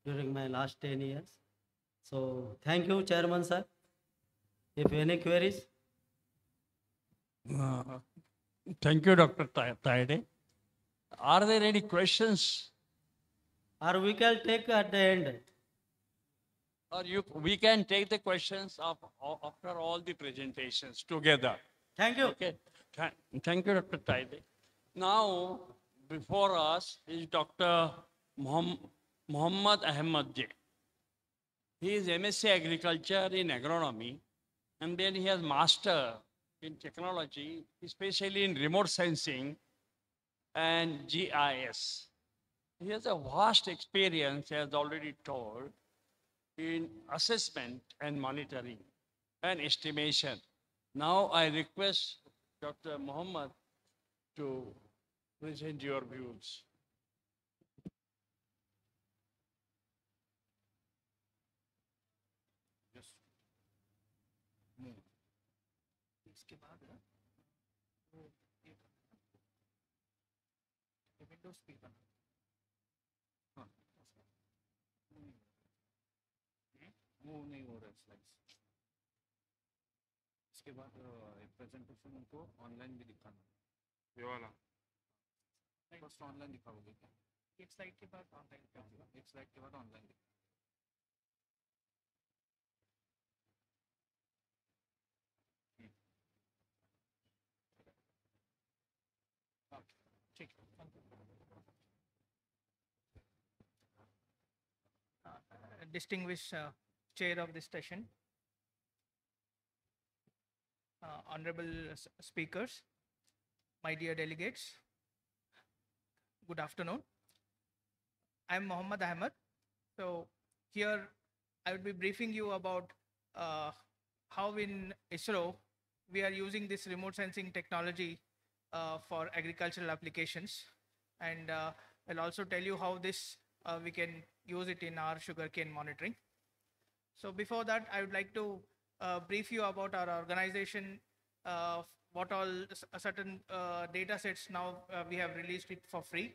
during my last 10 years. So thank you, Chairman sir. If any queries, Uh, Thank you, Dr. Taide. Are there any questions? or we can take at the end. Or we can take the questions after all the presentations together. Thank you. Okay. Thank you, Dr. Taide. Now, before us is Dr. Muhammad Ahmad J. He is MSc Agriculture in Agronomy, and then he has Master in Technology, especially in remote sensing and GIS. He has a vast experience, as already told, in assessment and monitoring and estimation. Now I request Dr. Muhammad to present your views. इसके बाद वो ये Windows पे करना हाँ move नहीं हो रहा स्लाइड्स इसके बाद एक प्रेजेंटेशन उनको ऑनलाइन भी दिखाना ये वाला फर्स्ट ऑनलाइन दिखाओगे क्या एक स्लाइड के बाद ऑनलाइन एक स्लाइड के बाद ऑनलाइन ठीक distinguished chair of this session, honorable speakers, my dear delegates, good afternoon. I am Muhammad Ahmad. So here I will be briefing you about how in ISRO we are using this remote sensing technology for agricultural applications, and I'll also tell you how this we can use it in our sugarcane monitoring. So before that, I would like to brief you about our organization, what all certain data sets now we have released it for free.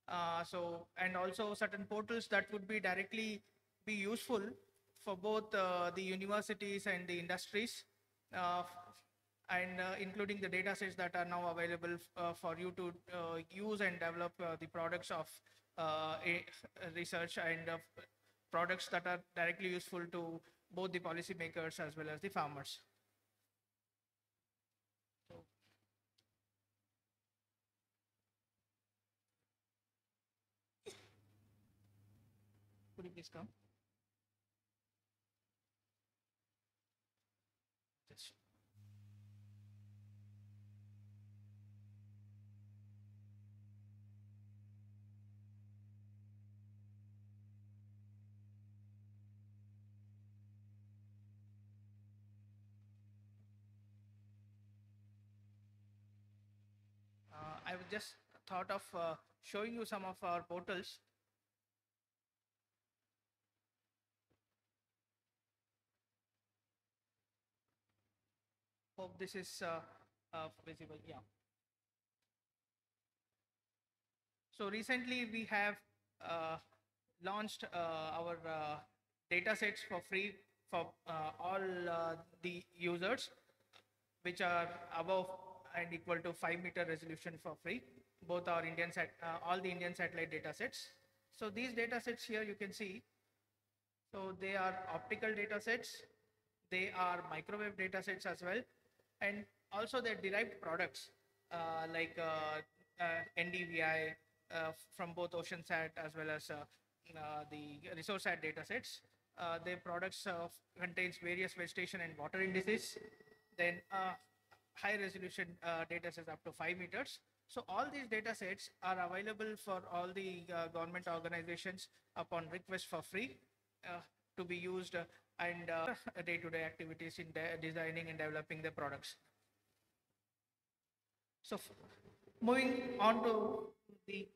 And also certain portals that would be directly be useful for both the universities and the industries, and including the data sets that are now available for you to use and develop the products of research and products that are directly useful to both the policymakers as well as the farmers. Could you please come? Just I just thought of showing you some of our portals. Hope this is visible. Yeah. So recently we have launched our data sets for free for all the users, which are above and equal to 5-meter resolution for free. Both our all the Indian satellite data sets. So these data sets here you can see. So they are optical data sets. They are microwave data sets as well, and also they're derived products like NDVI from both OceanSat as well as the ResourceSat data sets. Their products contains various vegetation and water indices. Then high resolution data sets up to 5 meters. So all these data sets are available for all the government organizations upon request for free to be used and day-to-day activities in designing and developing the products. So moving on to the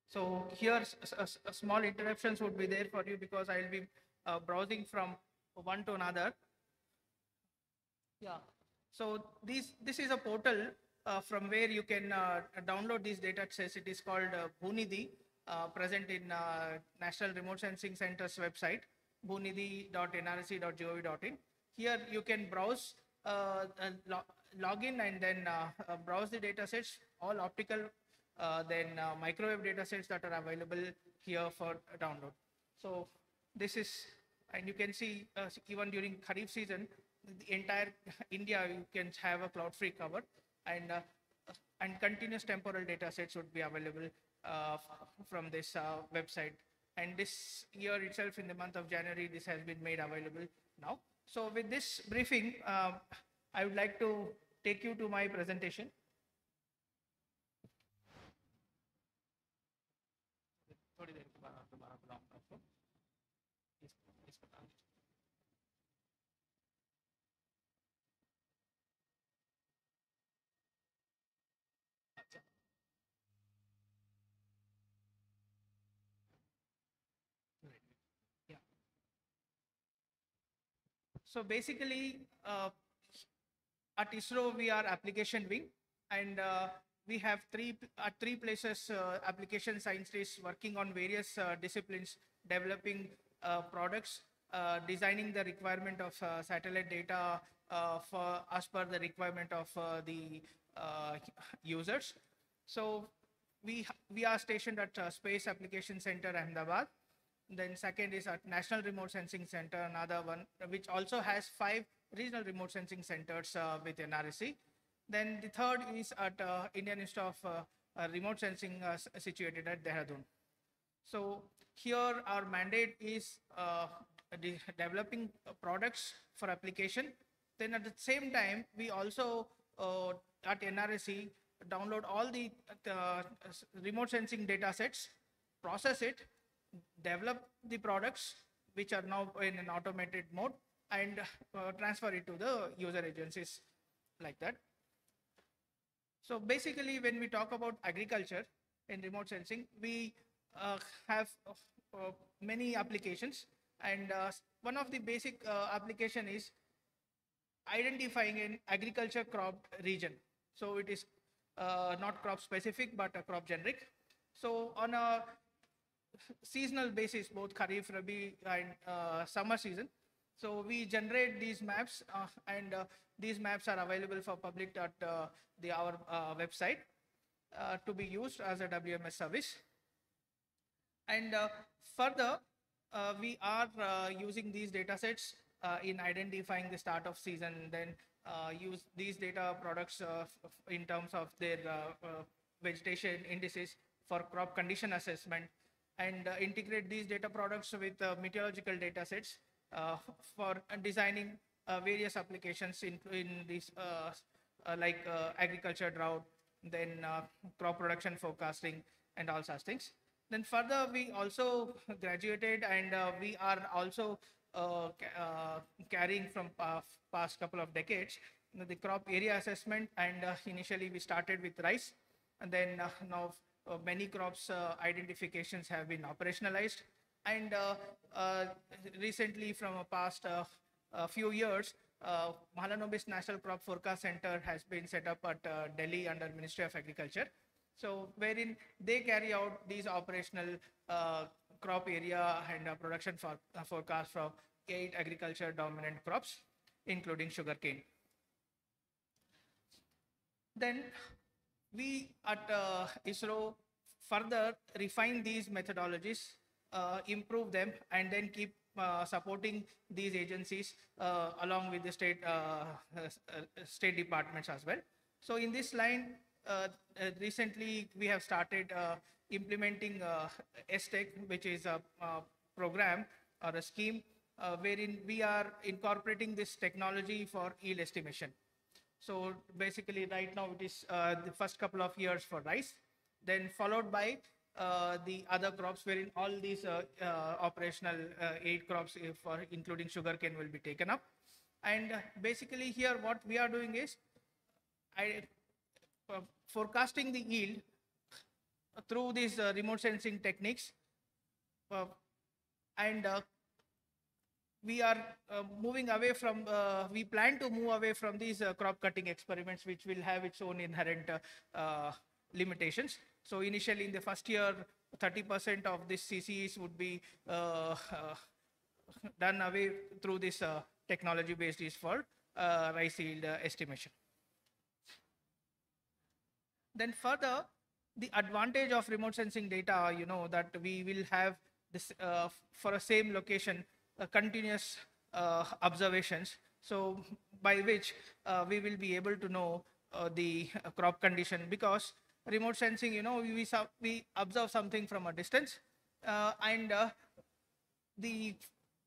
so here a small interruptions would be there for you because I will be browsing from one to another. Yeah. So this is a portal from where you can download these data sets. It is called Bhunidhi, present in National Remote Sensing Center's website, bhunidhi.nrc.gov.in. Here you can browse, log in, and then browse the data sets, all optical, then microwave data sets that are available here for download. So this is, and you can see even during Kharif season, the entire India, you can have a cloud-free cover, and continuous temporal data sets would be available from this website. And this year itself, in the month of January, this has been made available now. So with this briefing, I would like to take you to my presentation. Yeah. So basically, at ISRO, we are application wing, and we have three places application scientists working on various disciplines, developing products, designing the requirement of satellite data for as per the requirement of the users. So we are stationed at Space Application Center, Ahmedabad. Then second is at National Remote Sensing Center, another one, which also has 5 regional remote sensing centers with NRSC. Then the third is at Indian Institute of Remote Sensing situated at Dehradun. So here our mandate is developing products for application. Then at the same time, we also at NRSC download all the remote sensing data sets, process it, develop the products which are now in an automated mode, and transfer it to the user agencies like that. So basically, when we talk about agriculture in remote sensing, we have many applications, and one of the basic application is identifying an agriculture crop region. So it is not crop specific, but a crop generic. So on a seasonal basis, both Kharif, Rabi, and summer season. So we generate these maps, and these maps are available for public at our website to be used as a WMS service. And further, we are using these data sets in identifying the start of season, then use these data products in terms of their vegetation indices for crop condition assessment, and integrate these data products with meteorological data sets for designing various applications in these like agriculture drought, then crop production forecasting, and all such things. Then further, we also graduated, and we are also carrying from past couple of decades the crop area assessment, and initially we started with rice, and then now many crops identifications have been operationalized, and recently from a past few years, Mahalanobis National Crop Forecast Center has been set up at Delhi under Ministry of Agriculture. So wherein they carry out these operational crop area and production forecast for 8 agriculture dominant crops, including sugarcane. Then we at ISRO further refine these methodologies, improve them, and then keep supporting these agencies along with the state departments as well. So in this line, recently we have started implementing STEC, which is a program or a scheme wherein we are incorporating this technology for yield estimation. So basically right now it is the first couple of years for rice, then followed by the other crops, wherein all these operational 8 crops for including sugarcane will be taken up. And basically here what we are doing is forecasting the yield through these remote sensing techniques, and we are moving away from, we plan to move away from these crop cutting experiments, which will have its own inherent limitations. So initially in the first year, 30% of this CCEs would be done away through this technology based is for rice yield estimation. Then further, the advantage of remote sensing data, that we will have this for a same location, continuous observations. So by which we will be able to know the crop condition, because remote sensing, we observe something from a distance, and the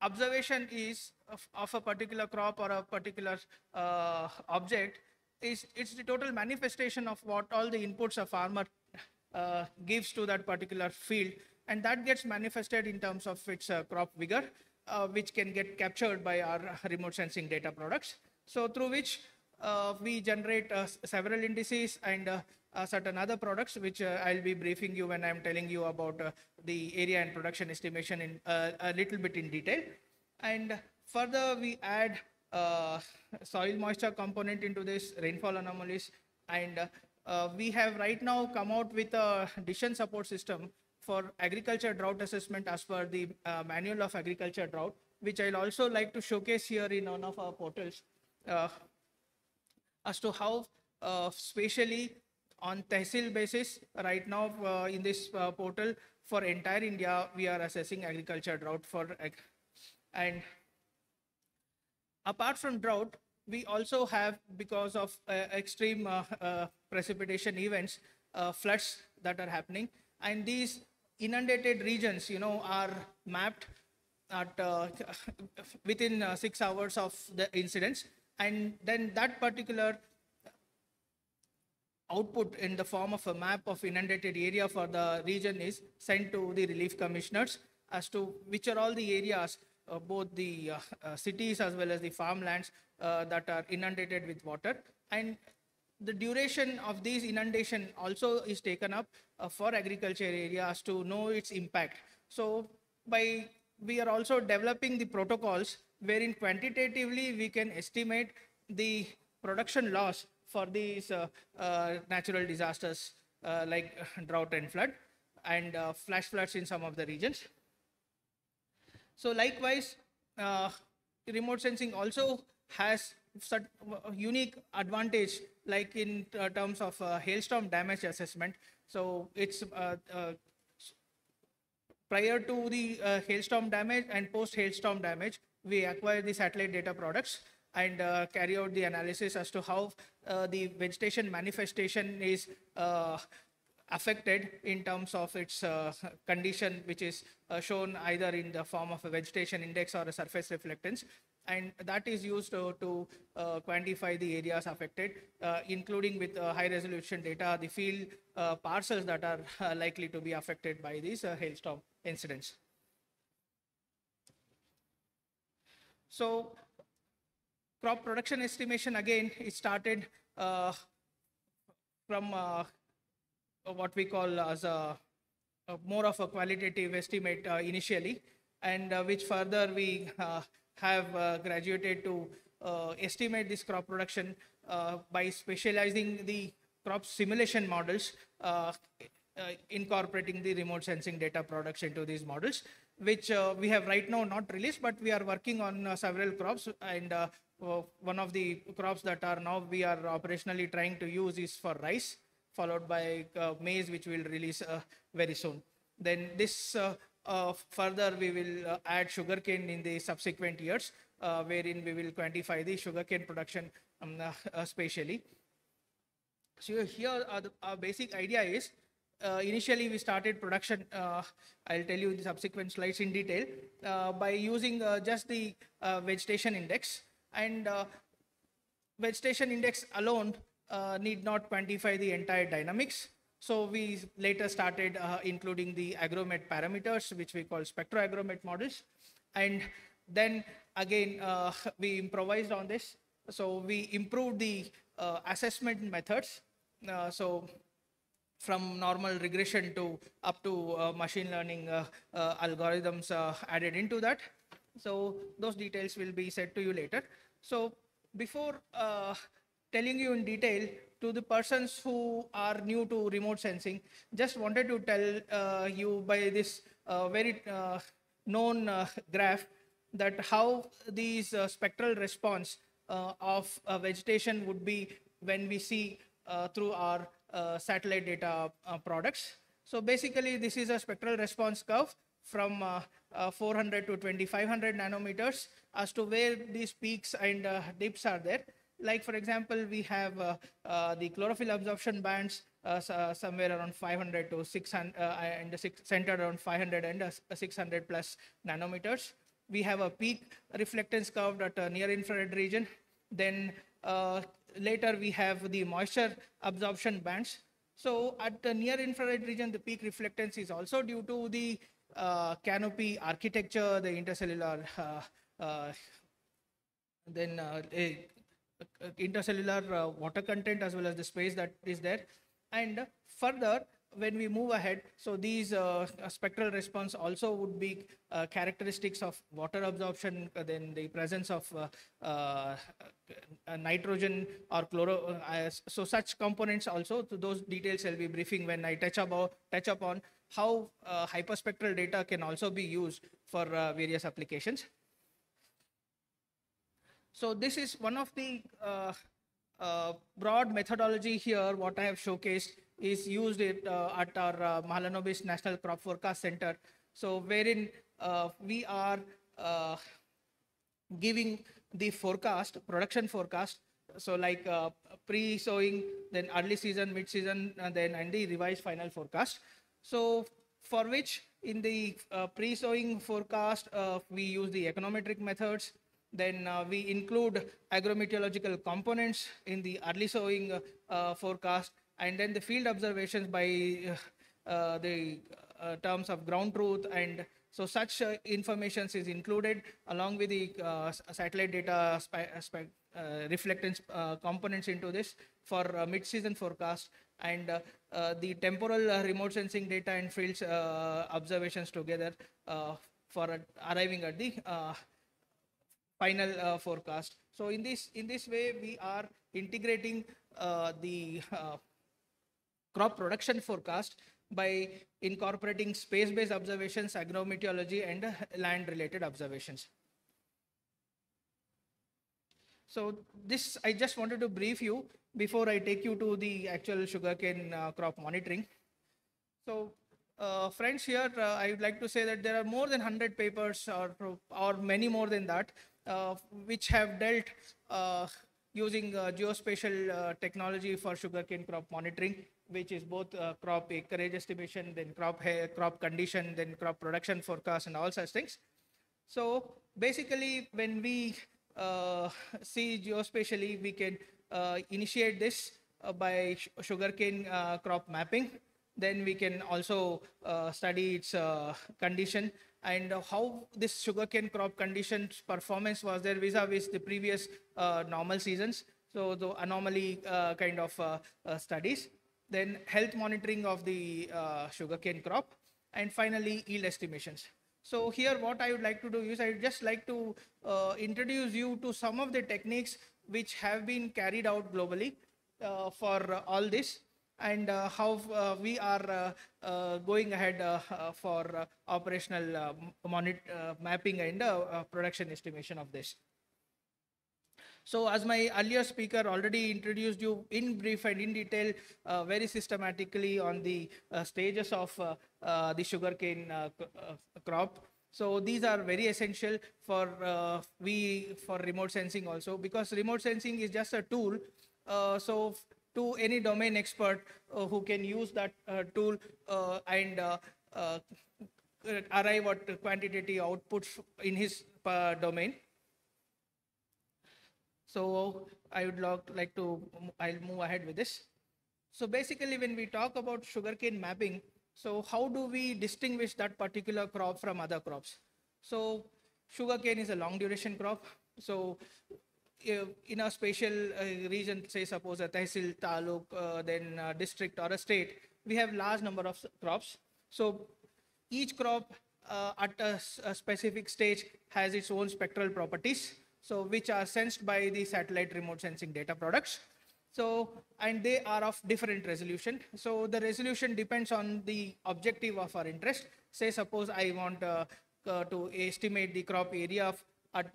observation is of a particular crop or a particular object, it's the total manifestation of what all the inputs a farmer gives to that particular field, and that gets manifested in terms of its crop vigor, which can get captured by our remote sensing data products. So through which we generate several indices and certain other products, which I'll be briefing you when I'm telling you about the area and production estimation in a little bit in detail. And further, we add soil moisture component into this, rainfall anomalies, and we have right now come out with a decision support system for agriculture drought assessment as per the manual of agriculture drought, which I'll also like to showcase here in one of our portals, as to how spatially on tehsil basis right now in this portal for entire India, we are assessing agriculture drought and apart from drought, we also have, because of extreme precipitation events, floods that are happening, and these inundated regions, are mapped at within 6 hours of the incidents, and then that particular output in the form of a map of inundated area for the region is sent to the relief commissioners as to which are all the areas, both the cities as well as the farmlands that are inundated with water, and the duration of these inundation also is taken up for agriculture areas to know its impact. So we are also developing the protocols wherein quantitatively we can estimate the production loss for these natural disasters like drought and flood and flash floods in some of the regions. So likewise, remote sensing also has such unique advantage, like in terms of hailstorm damage assessment. So it's prior to the hailstorm damage and post hailstorm damage, we acquire the satellite data products and carry out the analysis as to how the vegetation manifestation is affected in terms of its condition, which is shown either in the form of a vegetation index or a surface reflectance, and that is used to quantify the areas affected, including with high resolution data, the field parcels that are likely to be affected by these hailstorm incidents. So crop production estimation, again, it started from what we call as a more of a qualitative estimate initially, and which further we have graduated to estimate this crop production by specializing the crop simulation models, incorporating the remote sensing data products into these models, which we have right now not released, but we are working on several crops, and one of the crops that are now we are operationally trying to use is for rice, followed by maize, which we'll release very soon. Then this further we will add sugarcane in the subsequent years, wherein we will quantify the sugarcane production spatially. So here our basic idea is, initially we started production, I'll tell you in the subsequent slides in detail, by using just the vegetation index, and vegetation index alone need not quantify the entire dynamics. So we later started including the agromet parameters, which we call spectroagromet models. And then again, we improvised on this. So we improved the assessment methods. So from normal regression to up to machine learning algorithms added into that. So those details will be said to you later. So before telling you in detail, to the persons who are new to remote sensing, just wanted to tell you by this very known graph that how these spectral response of vegetation would be when we see through our satellite data products. So basically, this is a spectral response curve from 400 to 2500 nanometers as to where these peaks and dips are there. Like for example, we have the chlorophyll absorption bands somewhere around 500 to 600 and centered around 500 and 600 plus nanometers. We have a peak reflectance curve at a near infrared region. Then later we have the moisture absorption bands. So at the near infrared region, the peak reflectance is also due to the canopy architecture, the intercellular intercellular water content as well as the space that is there. And further, when we move ahead, so these spectral response also would be characteristics of water absorption, then the presence of nitrogen or chloro. So such components also, so those details I'll be briefing when I touch upon how hyperspectral data can also be used for various applications. So this is one of the broad methodology here. What I have showcased is used at our Mahalanobis National Crop Forecast Center. So wherein we are giving the forecast, production forecast. So like pre-sowing, then early season, mid-season, and the revised final forecast. So for which in the pre-sowing forecast, we use the econometric methods. Then we include agrometeorological components in the early sowing forecast, and then the field observations by the terms of ground truth. And so such information is included along with the satellite data reflectance components into this for mid-season forecast, and the temporal remote sensing data and fields observations together for arriving at the final forecast. So in this way, we are integrating the crop production forecast by incorporating space-based observations, agrometeorology, and land-related observations. So this I just wanted to brief you before I take you to the actual sugarcane crop monitoring. So friends, here I would like to say that there are more than 100 papers or many more than that which have dealt using geospatial technology for sugarcane crop monitoring, which is both crop acreage estimation, then crop condition, then crop production forecast, and all such things. So basically, when we see geospatially, we can initiate this by sugarcane crop mapping. Then we can also study its condition and how this sugarcane crop conditions performance was there vis-a-vis the previous normal seasons. So the anomaly kind of studies. Then health monitoring of the sugarcane crop, and finally yield estimations. So here what I would like to do is I would just like to introduce you to some of the techniques which have been carried out globally for all this, and how we are going ahead for operational mapping and production estimation of this. So as my earlier speaker already introduced you in brief and in detail, very systematically on the stages of the sugarcane crop. So these are very essential for for remote sensing also, because remote sensing is just a tool. So to any domain expert who can use that tool and arrive at quantitative outputs in his domain. So I would like to, I'll move ahead with this. So basically when we talk about sugarcane mapping, so how do we distinguish that particular crop from other crops? So sugarcane is a long duration crop. So in a spatial region, say suppose a tehsil, taluk, then a district or a state, we have large number of crops. So each crop at a specific stage has its own spectral properties, so which are sensed by the satellite remote sensing data products. So, and they are of different resolution. So the resolution depends on the objective of our interest. Say, suppose I want to estimate the crop area at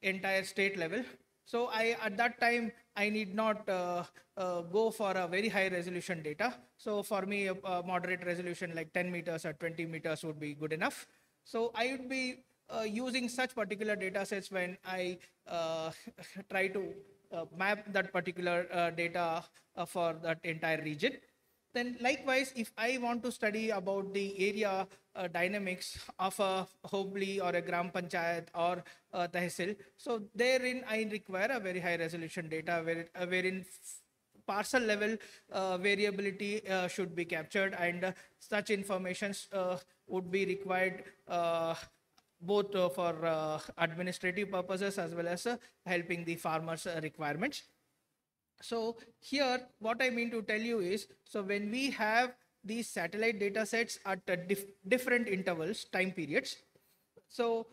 entire state level. So at that time, I need not go for a very high resolution data. So for me, a moderate resolution like 10 meters or 20 meters would be good enough. So I would be using such particular data sets when I try to map that particular data for that entire region. Then likewise, if I want to study about the area dynamics of a Hobli or a Gram Panchayat or a Tehsil, so therein I require a very high resolution data wherein parcel level variability should be captured, and such informations would be required both for administrative purposes as well as helping the farmers' requirements. So here, what I mean to tell you is, so when we have these satellite data sets at different intervals, time periods, so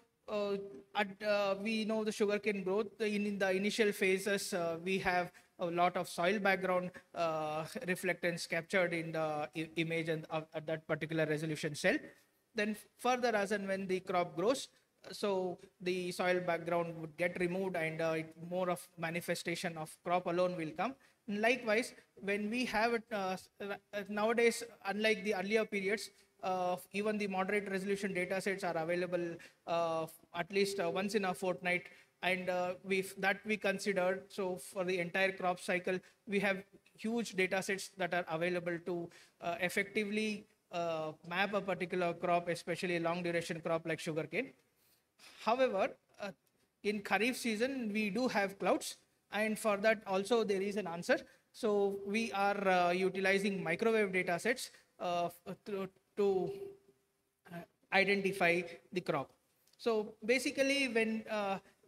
we know the sugarcane growth in the initial phases, we have a lot of soil background reflectance captured in the image and at that particular resolution cell. Then further, as and when the crop grows, so the soil background would get removed, and more of manifestation of crop alone will come. And likewise, when we have it nowadays, unlike the earlier periods, even the moderate resolution data sets are available at least once in a fortnight, and that we considered. So for the entire crop cycle, we have huge data sets that are available to effectively map a particular crop, especially a long duration crop like sugarcane. However, in Kharif season, we do have clouds, and for that also there is an answer. So we are utilizing microwave data sets to identify the crop. So basically, when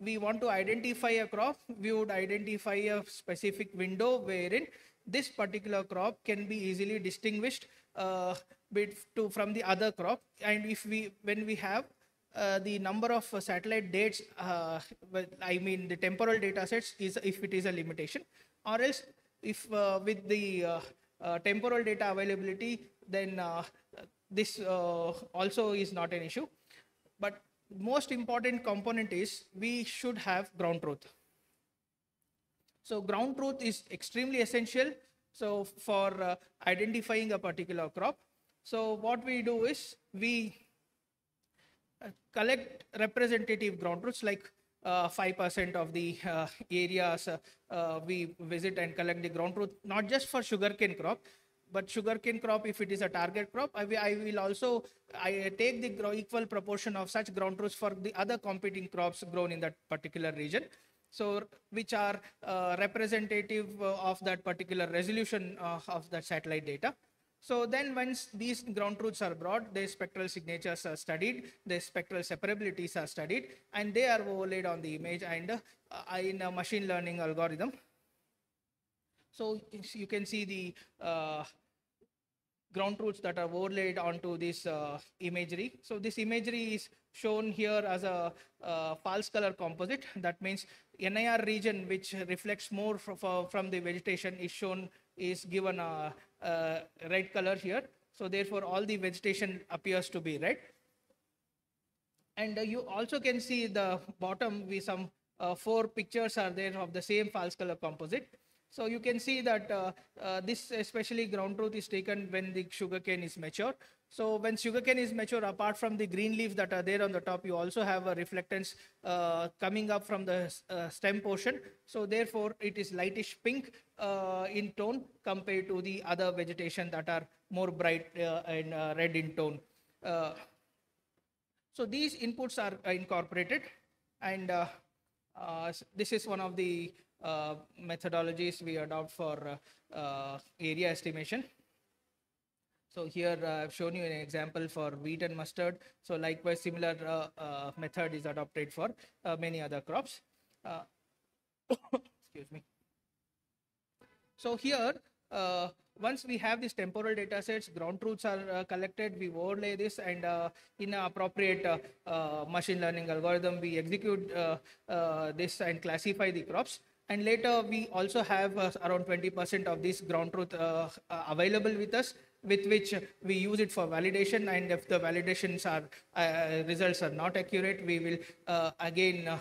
we want to identify a crop, we would identify a specific window wherein this particular crop can be easily distinguished from the other crop. And when we have the number of satellite dates, I mean the temporal data sets, is if it is a limitation, or else if with the temporal data availability, then this also is not an issue. But most important component is we should have ground truth. So ground truth is extremely essential. So for identifying a particular crop, so what we do is we collect representative ground truths, like 5% of the areas we visit and collect the ground truth, not just for sugarcane crop, but sugarcane crop, if it is a target crop, I will also take the equal proportion of such ground truths for the other competing crops grown in that particular region, so which are representative of that particular resolution of that satellite data. So then once these ground truths are brought, their spectral signatures are studied, their spectral separabilities are studied, and they are overlaid on the image and in a machine learning algorithm. So you can see the ground truths that are overlaid onto this imagery. So this imagery is shown here as a false color composite. That means NIR region, which reflects more from the vegetation, is given a red color here. So therefore all the vegetation appears to be red. And you also can see the bottom, some 4 pictures are there of the same false color composite. So you can see that this especially ground truth is taken when the sugarcane is mature. So when sugarcane is mature, apart from the green leaves that are there on the top, you also have a reflectance coming up from the stem portion. So therefore it is lightish pink in tone compared to the other vegetation that are more bright and red in tone. So these inputs are incorporated, and this is one of the methodologies we adopt for area estimation. So here I've shown you an example for wheat and mustard. So likewise, similar method is adopted for many other crops. Excuse me. So here once we have these temporal data sets, ground truths are collected, we overlay this, and in an appropriate machine learning algorithm, we execute this and classify the crops. And later, we also have around 20% of this ground truth available with us, with which we use it for validation. And if the validations are results are not accurate, we will again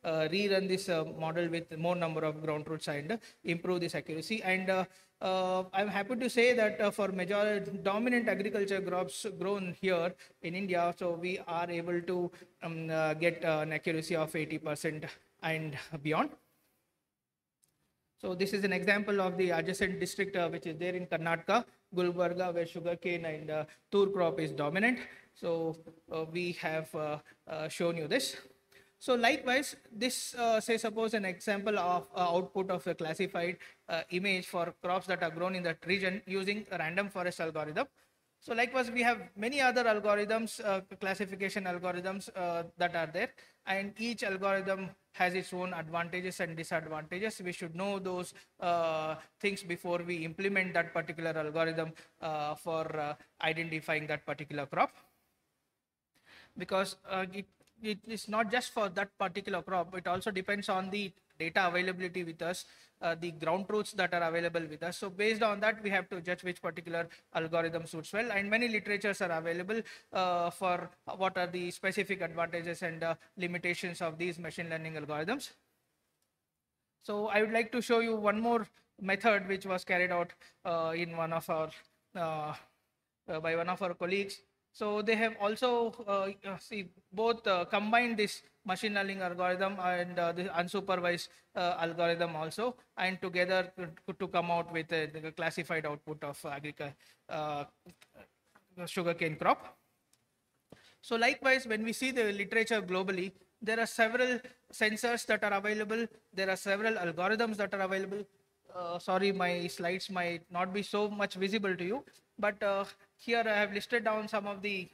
rerun this model with more number of ground truths and improve this accuracy. And I'm happy to say that for majority dominant agriculture crops grown here in India, so we are able to get an accuracy of 80% and beyond. So this is an example of the adjacent district which is there in Karnataka, Gulbarga, where sugarcane and tur crop is dominant. So we have shown you this. So likewise, this say suppose an example of output of a classified image for crops that are grown in that region using a random forest algorithm. So likewise, we have many other algorithms, classification algorithms that are there, and each algorithm has its own advantages and disadvantages. We should know those things before we implement that particular algorithm for identifying that particular crop. Because it is not just for that particular crop, it also depends on the data availability with us, the ground truths that are available with us. So based on that, we have to judge which particular algorithm suits well, and many literatures are available for what are the specific advantages and limitations of these machine learning algorithms. So I would like to show you one more method which was carried out in one of our by one of our colleagues. So they have also both combined this machine learning algorithm and the unsupervised algorithm also, and together to come out with the classified output of sugarcane crop. So likewise, when we see the literature globally, there are several sensors that are available. There are several algorithms that are available. Sorry, my slides might not be so much visible to you, but here I have listed down some of the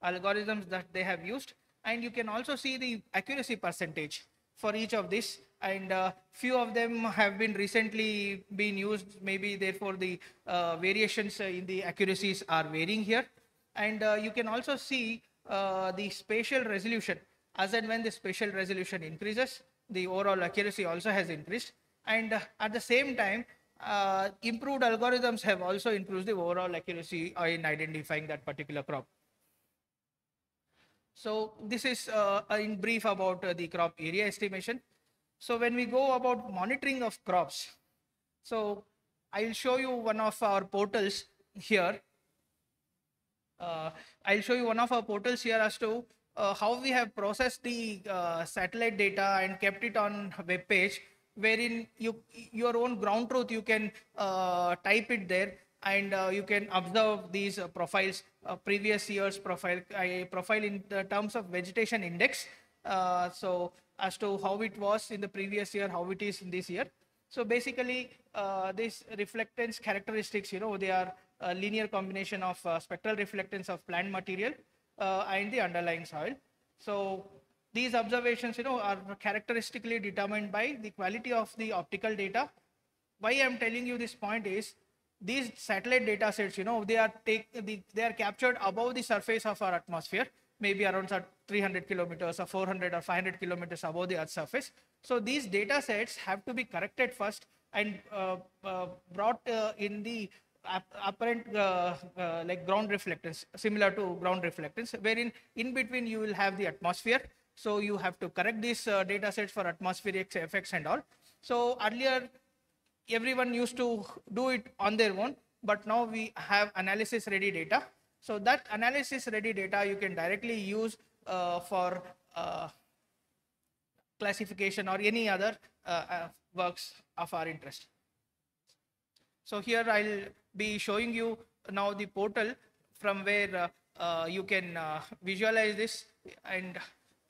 algorithms that they have used, and you can also see the accuracy percentage for each of this. And few of them have been recently been used. Maybe therefore the variations in the accuracies are varying here. And you can also see the spatial resolution. As and when the spatial resolution increases, the overall accuracy also has increased. And at the same time, improved algorithms have also improved the overall accuracy in identifying that particular crop. So this is in brief about the crop area estimation. So when we go about monitoring of crops, so I'll show you one of our portals here. I'll show you one of our portals here as to how we have processed the satellite data and kept it on a web page, wherein your own ground truth, you can type it there, and you can observe these profiles, previous year's profile in the terms of vegetation index. So as to how it was in the previous year, how it is in this year. So basically, these reflectance characteristics, they are a linear combination of spectral reflectance of plant material and the underlying soil. So these observations, are characteristically determined by the quality of the optical data. Why I'm telling you this point is, these satellite data sets, they are captured above the surface of our atmosphere, maybe around 300 kilometers or 400 or 500 kilometers above the Earth's surface. So these data sets have to be corrected first and brought in the apparent like ground reflectance, similar to ground reflectance, wherein in between you will have the atmosphere. So you have to correct these data sets for atmospheric effects and all. So earlier, everyone used to do it on their own, but now we have analysis ready data. So that analysis ready data you can directly use for classification or any other works of our interest. So here I'll be showing you now the portal from where you can visualize this, and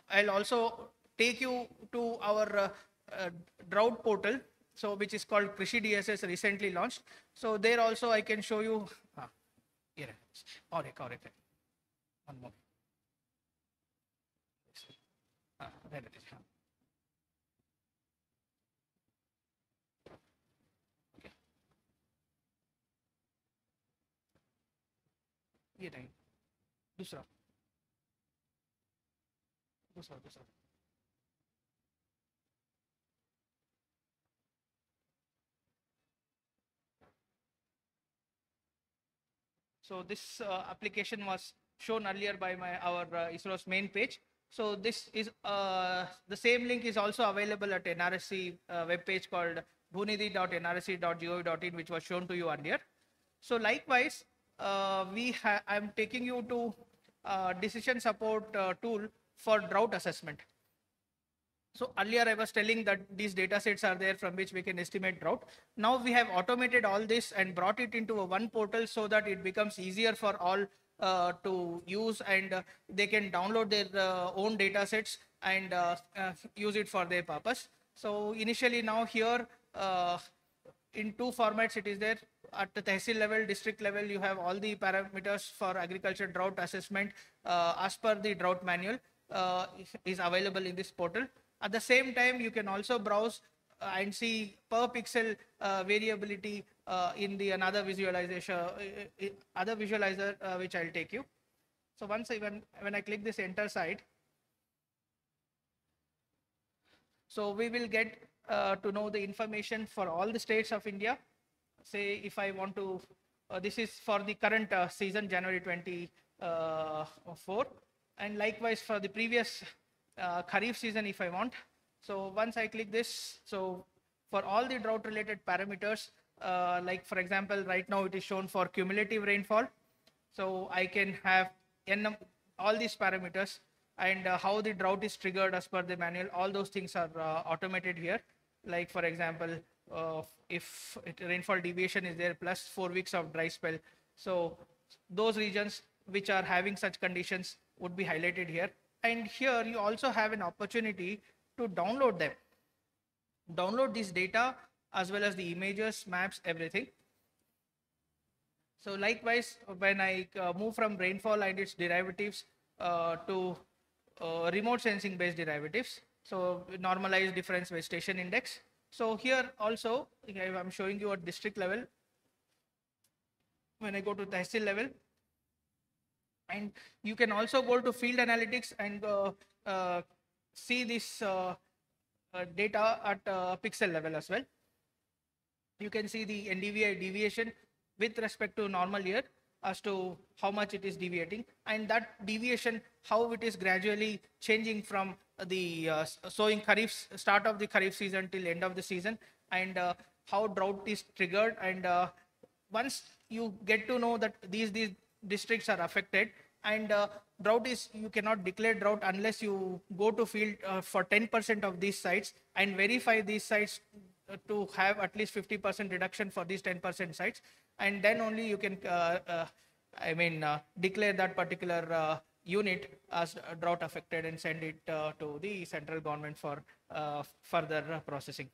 I'll also take you to our drought portal, so which is called Krishi DSS, recently launched. So there also I can show you. Here, correct. One more. There it is. Okay. ये नहीं, दूसरा दूसरा दूसरा So this application was shown earlier by our ISRO's main page. So this is the same link is also available at NRSC web page called bhunidhi.nrsc.gov.in, which was shown to you earlier. So likewise, I'm taking you to decision support tool for drought assessment. So earlier I was telling that these data sets are there from which we can estimate drought. Now we have automated all this and brought it into a one portal so that it becomes easier for all to use, and they can download their own data sets and use it for their purpose. So initially now here in two formats it is there. At the tehsil level, district level, you have all the parameters for agriculture drought assessment as per the drought manual is available in this portal. At the same time, you can also browse and see per pixel variability in the another visualization, other visualizer, which I'll take you. So once when I click this enter site, so we will get to know the information for all the states of India. Say if I want to, this is for the current season, January 24, and likewise for the previous Kharif season if I want. So once I click this, so for all the drought related parameters, like for example, right now it is shown for cumulative rainfall. So I can have all these parameters and how the drought is triggered as per the manual. All those things are automated here. Like for example, if rainfall deviation is there plus 4 weeks of dry spell. So those regions which are having such conditions would be highlighted here. And here you also have an opportunity to download them. Download this data as well as the images, maps, everything. So likewise, when I move from rainfall and its derivatives to remote sensing based derivatives, so normalized difference vegetation index. So here also, I'm showing you at district level. When I go to tehsil level, and you can also go to field analytics and see this data at pixel level as well. You can see the NDVI deviation with respect to normal year as to how much it is deviating, and that deviation, how it is gradually changing from the sowing Kharif, start of the Kharif season till end of the season, and how drought is triggered. And once you get to know that these districts are affected, and drought is, you cannot declare drought unless you go to field for 10% of these sites and verify these sites to have at least 50% reduction for these 10% sites, and then only you can declare that particular unit as drought affected and send it to the central government for further processing.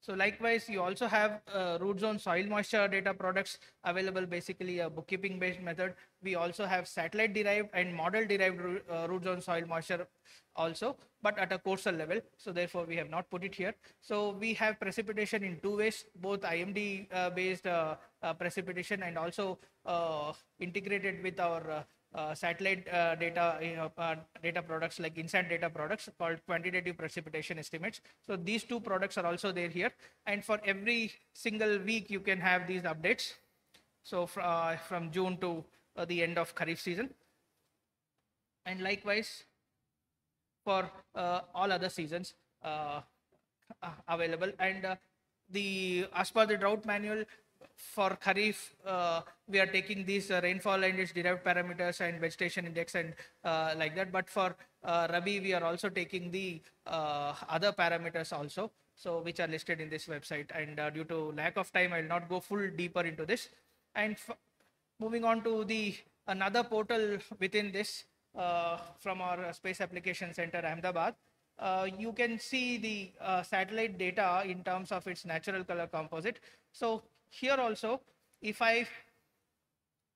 So likewise, you also have root zone soil moisture data products available, basically a bookkeeping based method. We also have satellite derived and model derived root zone soil moisture also, but at a coastal level. So therefore we have not put it here. So we have precipitation in two ways, both IMD based precipitation and also integrated with our satellite data products like INSAT data products called quantitative precipitation estimates. So these two products are also there here, and for every single week you can have these updates. So from June to the end of Kharif season, and likewise for all other seasons available. And as per the drought manual, for Kharif, we are taking these rainfall and its derived parameters and vegetation index and like that. But for Rabi, we are also taking the other parameters also, so which are listed in this website. And due to lack of time, I will not go full deeper into this. And moving on to the another portal within this from our Space Application Center, Ahmedabad. You can see the satellite data in terms of its natural color composite. So here also, if I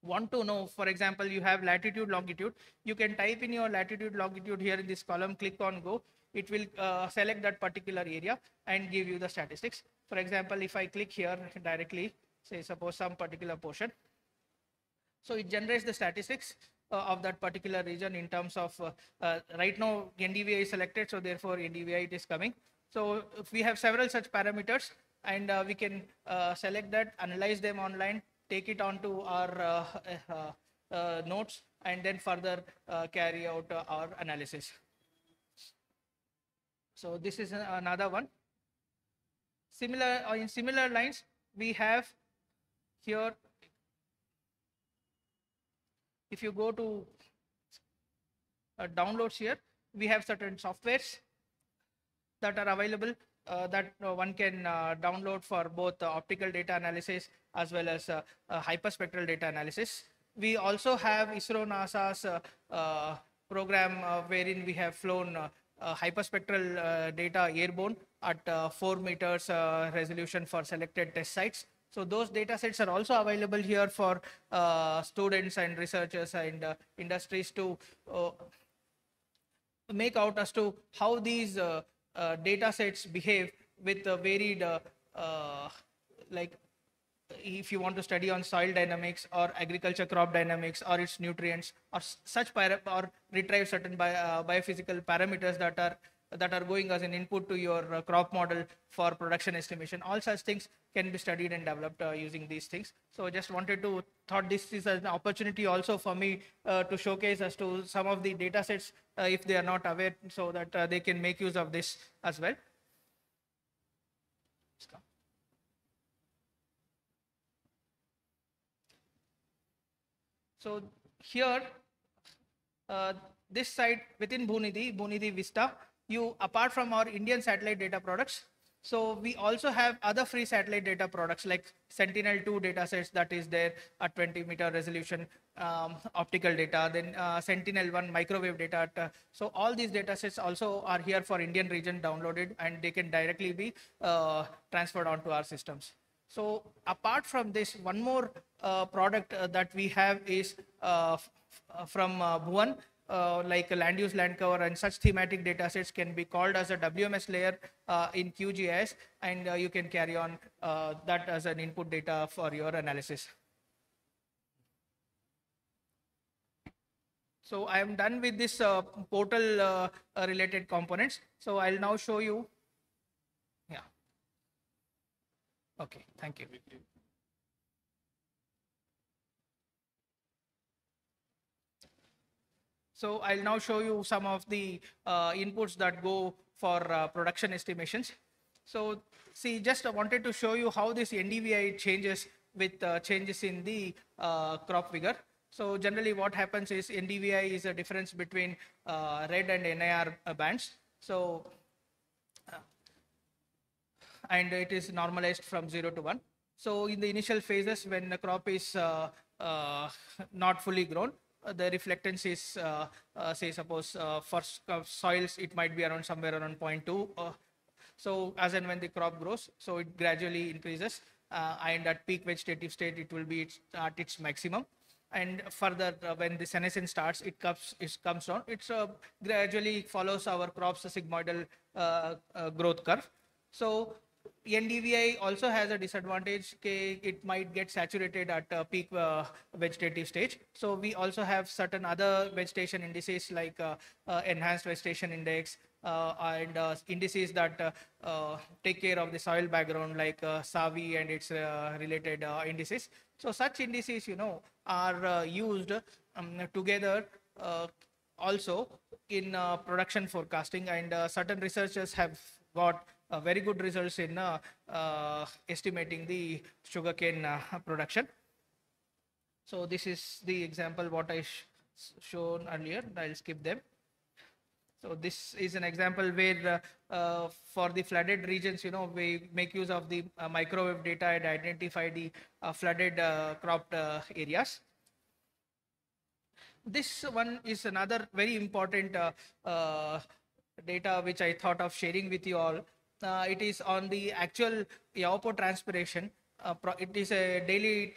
want to know, for example, you have latitude, longitude, you can type in your latitude, longitude here in this column, click on go. It will select that particular area and give you the statistics. For example, if I click here directly, say suppose some particular portion. So it generates the statistics of that particular region in terms of right now NDVI is selected, so therefore NDVI it is coming. So if we have several such parameters, and we can select that, analyze them online, take it onto our notes, and then further carry out our analysis. So this is another one. Similar in similar lines, we have here. If you go to downloads here, we have certain softwares that are available that one can download for both optical data analysis as well as hyperspectral data analysis. We also have ISRO NASA's program wherein we have flown hyperspectral data airborne at 4 meters resolution for selected test sites. So those data sets are also available here for students and researchers and industries to make out as to how these data sets behave with varied, like if you want to study on soil dynamics or agriculture crop dynamics or its nutrients or such or retrieve certain biophysical parameters that are going as an input to your crop model for production estimation. All such things can be studied and developed using these things. So just thought this is an opportunity also for me to showcase as to some of the data sets if they are not aware, so that they can make use of this as well. So here, this site within Bhunidhi Vista, apart from our Indian satellite data products, so we also have other free satellite data products like Sentinel-2 data sets that is there at 20-meter resolution, optical data, then Sentinel-1 microwave data. So all these data sets also are here for Indian region downloaded, and they can directly be transferred onto our systems. So apart from this, one more product that we have is from Bhuvan, like land use, land cover, and such thematic data sets can be called as a WMS layer in QGIS, and you can carry on that as an input data for your analysis. So I am done with this portal related components. So I'll now show you. Yeah. Okay, thank you. So I'll now show you some of the inputs that go for production estimations. So see, just wanted to show you how this NDVI changes with changes in the crop figure. So generally what happens is NDVI is a difference between red and NIR bands. So and it is normalized from 0 to 1. So in the initial phases, when the crop is not fully grown, the reflectance is, say, suppose for soils, it might be around somewhere around 0.2. So as and when the crop grows, so it gradually increases, and at peak vegetative state, it will be at its maximum. And further, when the senescence starts, it comes down. It gradually follows our crop's sigmoidal growth curve. So NDVI also has a disadvantage. It might get saturated at peak vegetative stage. So we also have certain other vegetation indices like enhanced vegetation index and indices that take care of the soil background like SAVI and its related indices. So such indices, are used together also in production forecasting, and certain researchers have got very good results in estimating the sugarcane production. So this is the example what I shown earlier. I'll skip them. So this is an example where for the flooded regions, we make use of the microwave data and identify the flooded cropped areas. This one is another very important data which I thought of sharing with you all. It is on the actual evapotranspiration. It is a daily.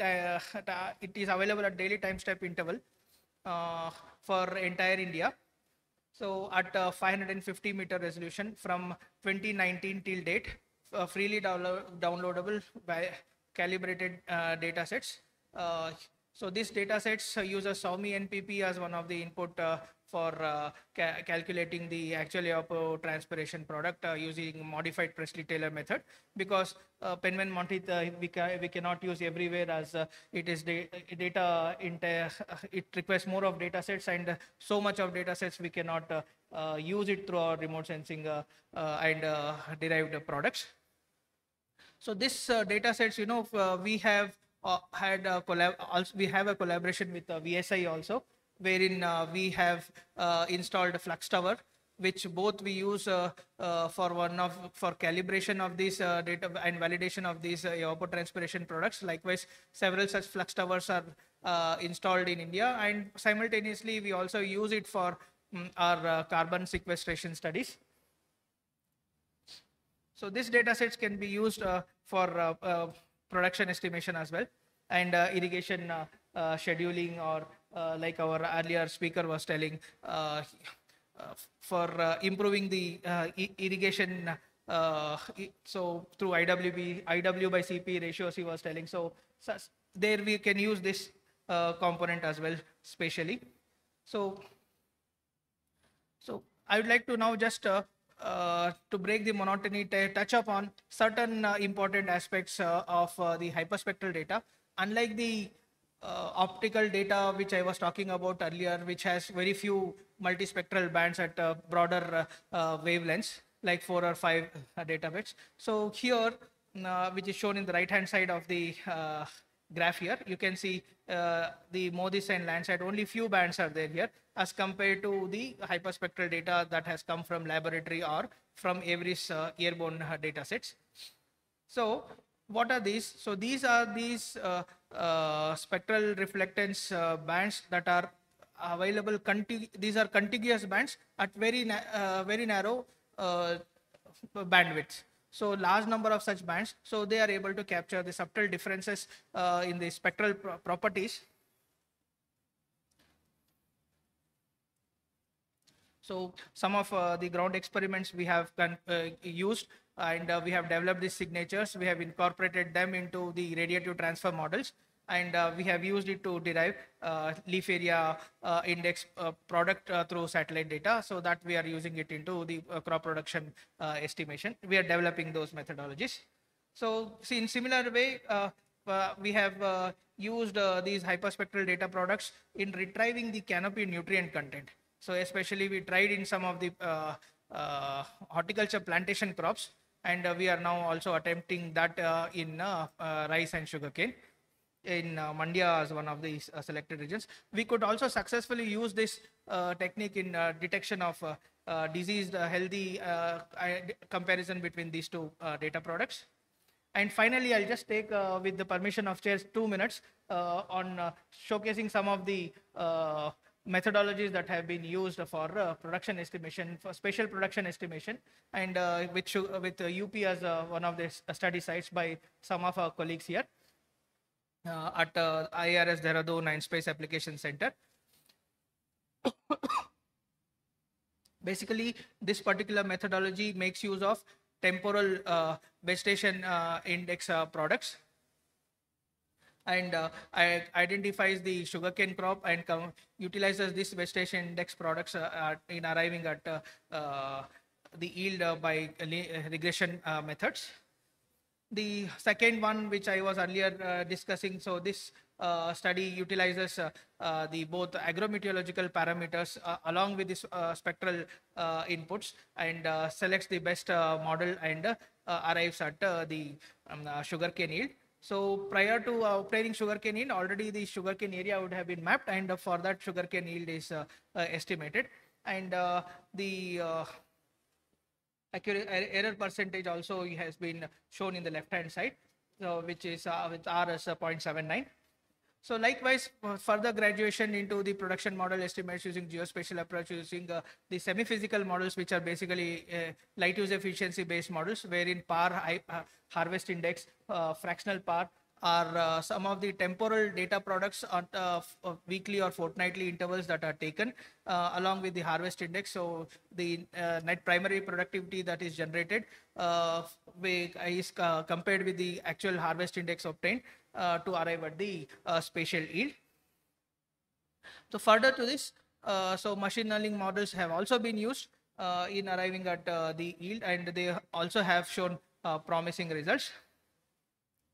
It is available at daily time step interval for entire India. So at 550 meter resolution from 2019 till date, freely downloadable calibrated data sets. So these data sets uses SAUMI NPP as one of the input for calculating the actual evapotranspiration product using modified Presley-Taylor method, because Penman Monteith we cannot use everywhere, as it is data it requires more of data sets, and so much of data sets we cannot use it through our remote sensing and derived products. So this data sets, we have had a we have a collaboration with VSI also, wherein we have installed Flux Tower, which both we use for calibration of these data and validation of these evapotranspiration products. Likewise, several such Flux Towers are installed in India, and simultaneously we also use it for our carbon sequestration studies. So these data sets can be used for production estimation as well, and irrigation scheduling, or like our earlier speaker was telling, for improving the irrigation. So through IW by CP ratios he was telling. So there we can use this component as well, spatially. So I would like to now just to break the monotony, touch upon certain important aspects of the hyperspectral data. Unlike the optical data which I was talking about earlier, which has very few multispectral bands at broader wavelengths, like 4 or 5 data bits. So here, which is shown in the right hand side of the graph here, you can see the MODIS and Landsat, only few bands are there here, as compared to the hyperspectral data that has come from laboratory or from Avery's airborne data sets. So what are these? So these are these spectral reflectance bands that are available. These are contiguous bands at very narrow bandwidth. So large number of such bands. So they are able to capture the subtle differences in the spectral properties. So some of the ground experiments we have used, and we have developed these signatures. We have incorporated them into the radiative transfer models, and we have used it to derive leaf area index product through satellite data, so that we are using it into the crop production estimation. We are developing those methodologies. So see, in similar way, we have used these hyperspectral data products in retrieving the canopy nutrient content. So especially we tried in some of the horticulture plantation crops, and we are now also attempting that in rice and sugarcane in Mandya as one of these selected regions. We could also successfully use this technique in detection of diseased healthy comparison between these two data products. And finally, I'll just take, with the permission of chairs, 2 minutes on showcasing some of the methodologies that have been used for production estimation, for spatial production estimation, and with UP as one of the study sites by some of our colleagues here at IRS Dehradun and Space Application Center. Basically, this particular methodology makes use of temporal vegetation index products, and identifies the sugarcane crop and utilizes this vegetation index products in arriving at the yield by regression methods. The second one, which I was earlier discussing, so this study utilizes the both agrometeorological parameters along with this spectral inputs, and selects the best model and arrives at the sugarcane yield. So prior to obtaining sugarcane yield, already the sugarcane area would have been mapped, and for that sugarcane yield is estimated, and the accurate error percentage also has been shown in the left hand side, so which is with R as 0.79. So likewise, further graduation into the production model estimates using geospatial approach, using the semi-physical models, which are basically light use efficiency based models, wherein PAR, harvest index, fractional PAR are some of the temporal data products on weekly or fortnightly intervals that are taken along with the harvest index. So the net primary productivity that is generated is compared with the actual harvest index obtained to arrive at the spatial yield. So further to this, so machine learning models have also been used in arriving at the yield, and they also have shown promising results.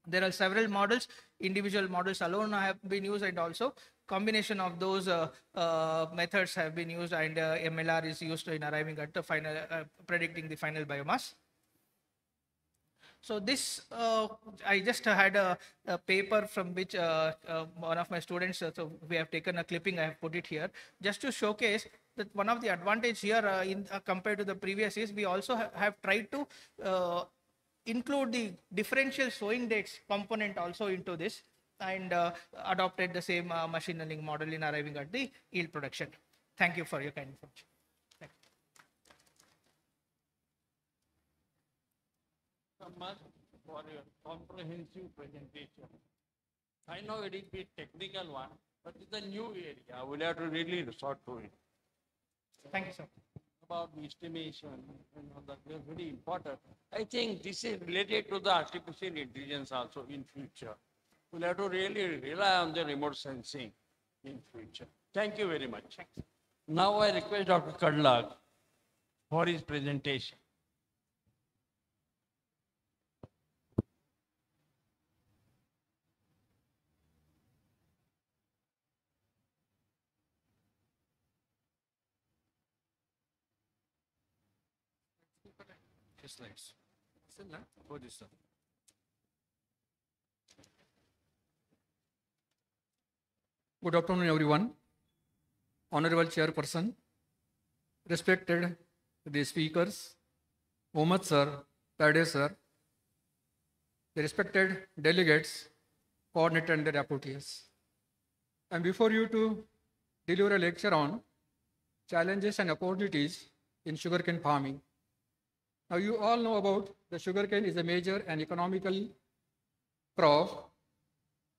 There are several models, individual models alone have been used, and also combination of those methods have been used, and MLR is used in arriving at the final, predicting the final biomass. So this, I just had a paper from which one of my students, so we have taken a clipping, I have put it here, just to showcase that one of the advantage here compared to the previous is we also have tried to include the differential sowing dates component also into this, and adopted the same machine learning model in arriving at the yield production. Thank you for your kind attention. Much for your comprehensive presentation. I know it will be a technical one, but it's a new area. We'll have to really resort to it. Thank you, sir. About the estimation, that is very important. I think this is related to the artificial intelligence also in future. We'll have to really rely on the remote sensing in future. Thank you very much. Thanks. Now I request Dr. Kadlag for his presentation. Slides. Still not? Go this stuff. Good afternoon, everyone. Honorable Chairperson, respected the speakers, Mohammed sir, Tade sir, the respected delegates, coordinator and the rapporteurs. I am before you to deliver a lecture on challenges and opportunities in sugarcane farming. Now, you all know about the sugarcane is a major and economical crop,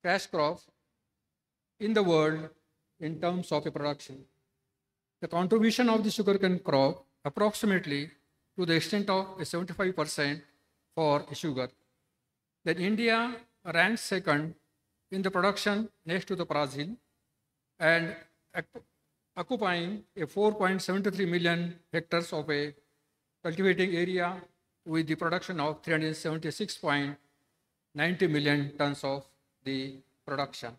cash crop in the world in terms of a production. The contribution of the sugarcane crop approximately to the extent of 75% for sugar. Then India ranks second in the production next to the Brazil and occupying a 4.73 million hectares of a cultivating area with the production of 376.90 million tons of the production.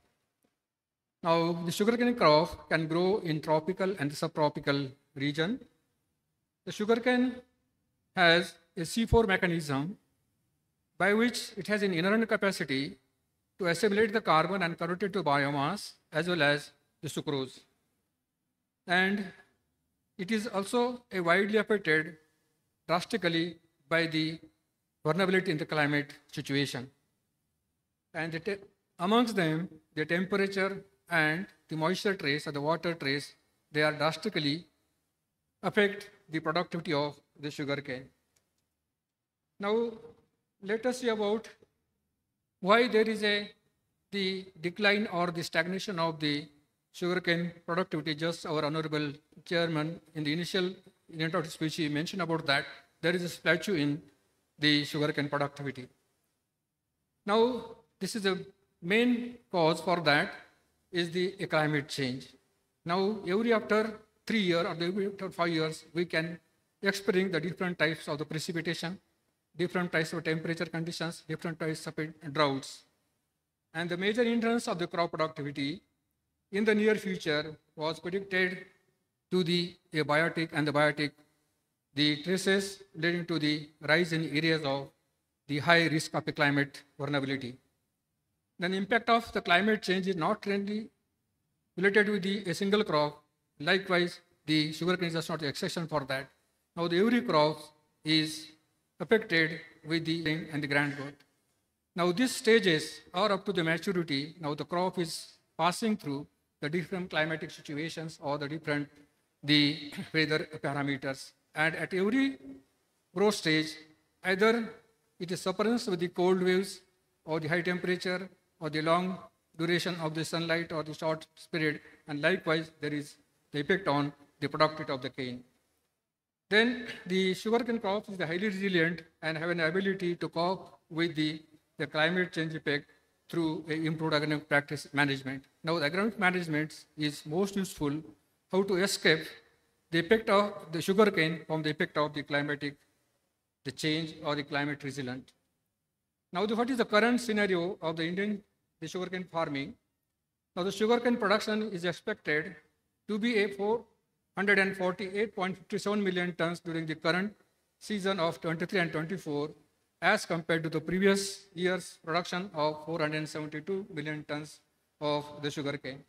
Now, the sugarcane crop can grow in tropical and subtropical region. The sugarcane has a C4 mechanism by which it has an inherent capacity to assimilate the carbon and convert it to biomass as well as the sucrose. And it is also a widely affected drastically by the vulnerability in the climate situation. And amongst them, the temperature and the moisture trace or the water trace, they are drastically affect the productivity of the sugarcane. Now, let us see about why there is the decline or the stagnation of the sugarcane productivity. Just our honorable chairman in the initial introductory speech he mentioned about that there is a plateau in the sugarcane productivity. Now, this is a main cause for that is the climate change. Now, every after 3 years or every after 5 years, we can experience the different types of the precipitation, different types of temperature conditions, different types of droughts. And the major hindrance of the crop productivity in the near future was predicted to the abiotic and the biotic, the traces leading to the rise in areas of the high risk of a climate vulnerability. Then the impact of the climate change is not really related with a single crop. Likewise, the sugarcane is just not the exception for that. Now, the every crop is affected with the rain and the grand growth. Now, these stages are up to the maturity. Now, the crop is passing through the different climatic situations or the different the weather parameters. And at every growth stage, either it is sufferance with the cold waves or the high temperature or the long duration of the sunlight or the short period, and likewise there is the effect on the productivity of the cane. Then the sugarcane crop is highly resilient and have an ability to cope with the climate change effect through improved agronomic practice management. Now, the agronomic management is most useful how to escape the effect of the sugarcane from the effect of the climatic, the change or the climate resilient. Now, what is the current scenario of the Indian sugarcane farming? Now, the sugarcane production is expected to be a 448.57 million tons during the current season of 23 and 24, as compared to the previous year's production of 472 million tons of the sugarcane.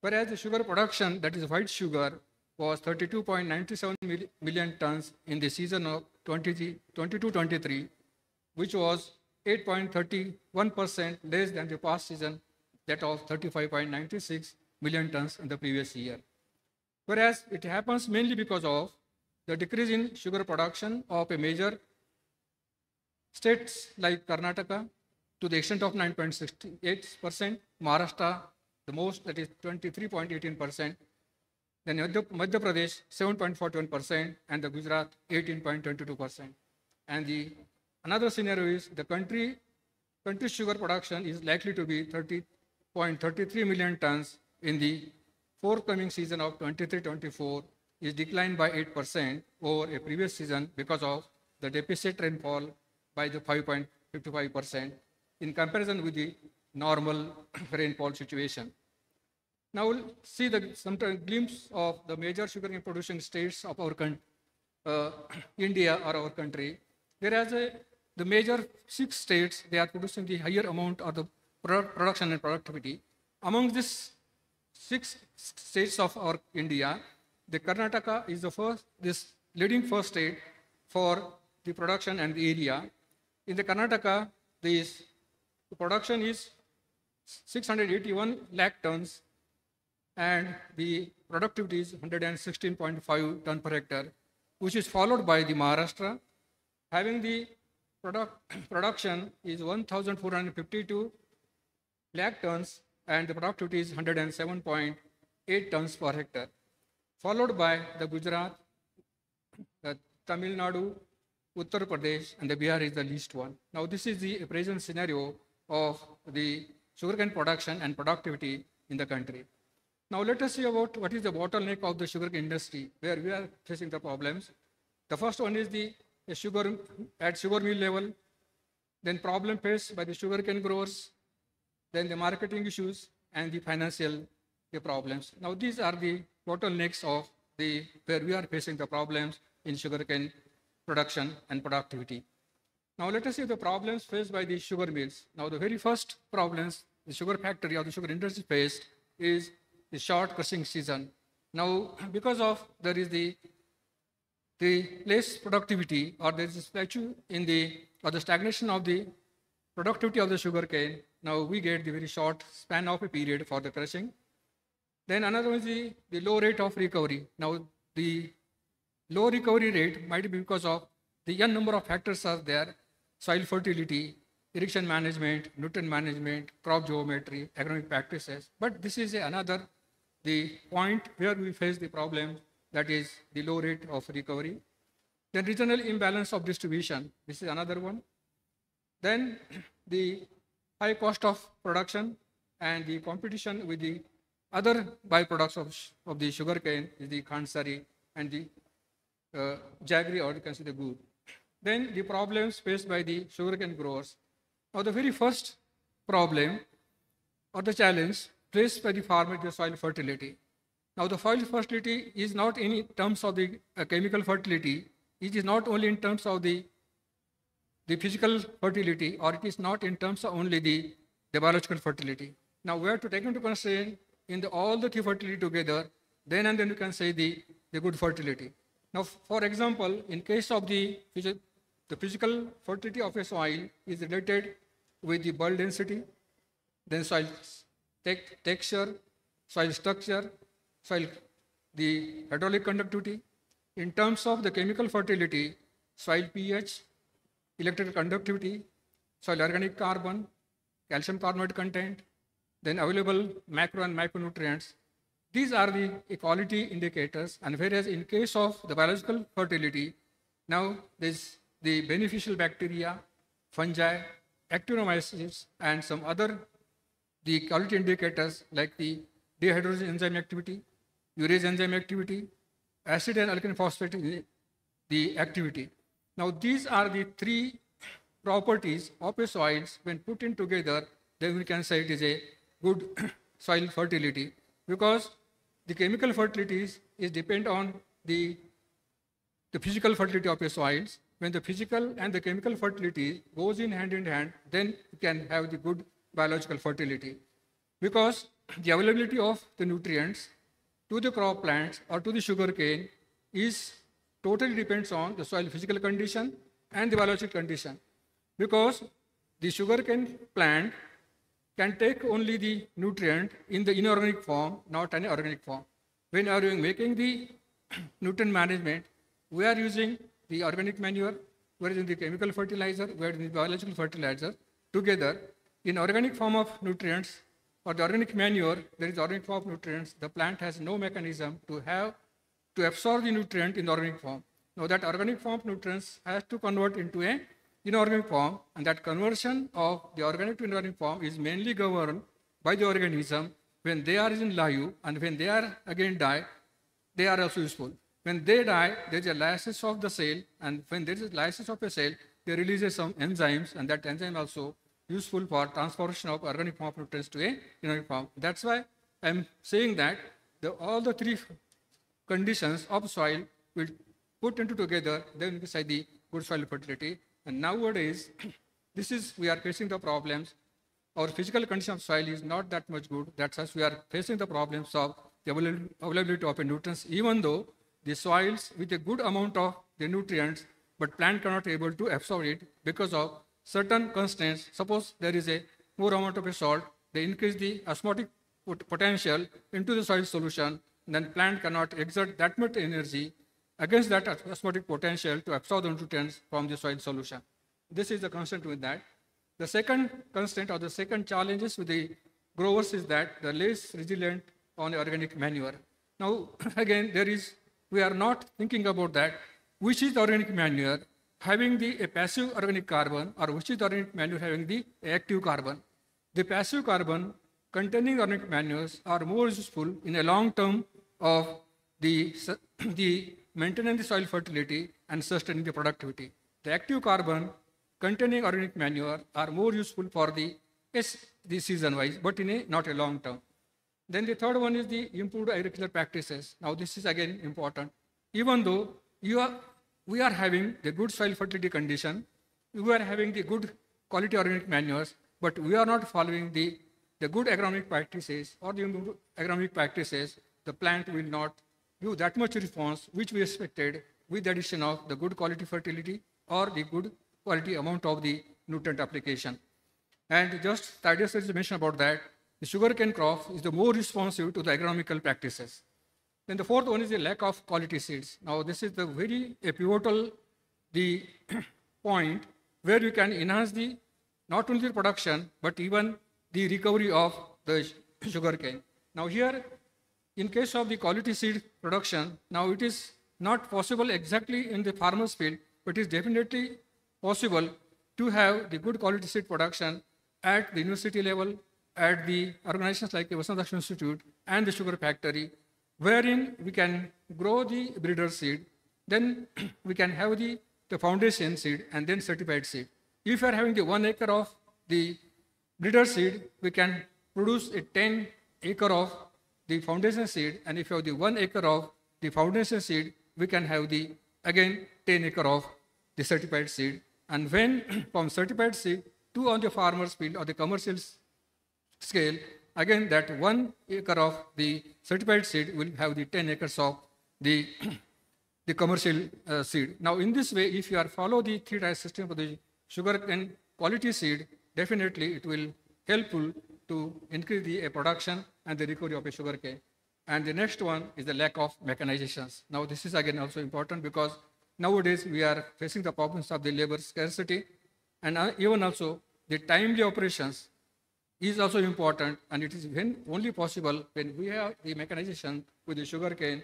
Whereas the sugar production, that is white sugar, was 32.97 million tons in the season of 22-23, which was 8.31% less than the past season, that of 35.96 million tons in the previous year. Whereas it happens mainly because of the decrease in sugar production of a major states like Karnataka to the extent of 9.68%, Maharashtra the most, that is 23.18%, then Madhya Pradesh 7.41%, and the Gujarat 18.22%. And the another scenario is the country sugar production is likely to be 30.33 million tons in the forthcoming season of 23-24, is declined by 8% over a previous season because of the deficit rainfall by the 5.55% in comparison with the normal rainfall situation. Now we'll see some glimpse of the major sugarcane producing states of our India or our country. Whereas the major 6 states, they are producing the higher amount of the production and productivity. Among these 6 states of our India, the Karnataka is the leading first state for the production and the area. In the Karnataka, the production is 681 lakh tons and the productivity is 116.5 ton per hectare, which is followed by the Maharashtra, having the production is 1,452 lakh tons and the productivity is 107.8 tons per hectare, followed by the Gujarat, the Tamil Nadu, Uttar Pradesh, and the Bihar is the least one. Now, this is the present scenario of the sugarcane production and productivity in the country. Now, let us see about what is the bottleneck of the sugarcane industry, where we are facing the problems. The first one is the sugar at sugar mill level, then problem faced by the sugarcane growers, then the marketing issues, and the financial problems. Now, these are the bottlenecks of where we are facing the problems in sugarcane production and productivity. Now, let us see the problems faced by the sugar mills. Now, the very first problems the sugar factory or the sugar industry faced is the short crushing season. Now, because of there is the less productivity, or there is a plateau in the stagnation of the productivity of the sugarcane, now we get the very short span of a period for the crushing. Then another one is the low rate of recovery. Now, the low recovery rate might be because of the n number of factors are there: soil fertility, irrigation management, nutrient management, crop geometry, agronomic practices. But this is the point where we face the problem, that is the low rate of recovery. Then regional imbalance of distribution. This is another one. Then the high cost of production and the competition with the other byproducts of the sugarcane is the khansari and the jaggery, or you can say the good. Then the problems faced by the sugarcane growers. Now, the very first problem or the challenge faced by the farmer is the soil fertility. Now, the soil fertility is not in terms of the chemical fertility. It is not only in terms of the physical fertility, or it is not in terms of only the biological fertility. Now, we have to take into consideration in all the three fertility together, then and then you can say the good fertility. Now, for example, in case of the physical fertility of a soil is related with the bulk density, then soil texture, soil structure, the hydraulic conductivity. In terms of the chemical fertility, soil pH, electrical conductivity, soil organic carbon, calcium carbonate content, then available macro and micronutrients. These are the quality indicators, and whereas in case of the biological fertility, now there's the beneficial bacteria, fungi, actinomycetes, and some other the quality indicators like the dehydrogenase enzyme activity, urease enzyme activity, acid and alkaline phosphate the activity. Now these are the three properties of a soils. When put in together, then we can say it is a good soil fertility, because the chemical fertility is depend on the physical fertility of a soils. When the physical and the chemical fertility goes in hand, then you can have the good biological fertility, because the availability of the nutrients to the crop plants or to the sugar cane is totally depends on the soil physical condition and the biological condition, because the sugarcane plant can take only the nutrient in the inorganic form, not an organic form. When we are making the nutrient management, we are using the organic manure, we are using the chemical fertilizer, we are using the biological fertilizer together. In organic form of nutrients or the organic manure, there is organic form of nutrients. The plant has no mechanism to absorb the nutrient in the organic form. Now that organic form of nutrients has to convert into a inorganic form, and that conversion of the organic to inorganic form is mainly governed by the organism. When they are in live and when they are again die, they are also useful. When they die, there is a lysis of the cell, and when there is a lysis of a cell, they release some enzymes, and that enzyme also useful for transformation of organic form of nutrients to a inorganic form. That's why I'm saying that all the three conditions of soil will put into together, then we say the good soil fertility. And nowadays, we are facing the problems. Our physical condition of soil is not that much good. That's why we are facing the problems of the availability of nutrients, even though the soils with a good amount of the nutrients, but plant cannot able to absorb it because of certain constraints. Suppose there is a more amount of a salt, they increase the osmotic potential into the soil solution, then plant cannot exert that much energy against that osmotic potential to absorb the nutrients from the soil solution. This is the constraint with that. The second constraint or the second challenges with the growers is that they're less resilient on organic manure. Now, again, we are not thinking about that, which is the organic manure having a passive organic carbon, or which is the organic manure having the active carbon. The passive carbon containing organic manures are more useful in a long term of the maintaining the soil fertility and sustaining the productivity. The active carbon containing organic manure are more useful for the season wise, but not a long term. Then the third one is the improved agricultural practices. Now this is again important. Even though we are having the good soil fertility condition, we are having the good quality organic manures, but we are not following the good agronomic practices or the improved agronomic practices, the plant will not give that much response which we expected with the addition of the good quality fertility or the good quality amount of the nutrient application. And just Thaddeus has mentioned about that, the sugarcane crop is the more responsive to the agronomical practices. Then the fourth one is the lack of quality seeds. Now this is the very pivotal point where you can enhance not only the production but even the recovery of the sugarcane. Now here, in case of the quality seed production, now it is not possible exactly in the farmer's field, but it is definitely possible to have the good quality seed production at the university level, at the organizations like the Vasant Institute and the sugar factory, wherein we can grow the breeder seed, then we can have the foundation seed and then certified seed. If you are having the 1 acre of the breeder seed, we can produce a 10 acre of the foundation seed, and if you have the 1 acre of the foundation seed, we can have again 10 acre of the certified seed. And when from certified seed to on the farmer's field or the commercial scale, again that 1 acre of the certified seed will have the 10 acres of the commercial seed. Now in this way, if you follow the 3-tier system for the sugar and quality seed, definitely it will helpful to increase the production and the recovery of a sugar cane. And the next one is the lack of mechanizations. Now this is again also important because nowadays we are facing the problems of the labor scarcity and even also the timely operations is also important, and it is when only possible when we have the mechanization with the sugarcane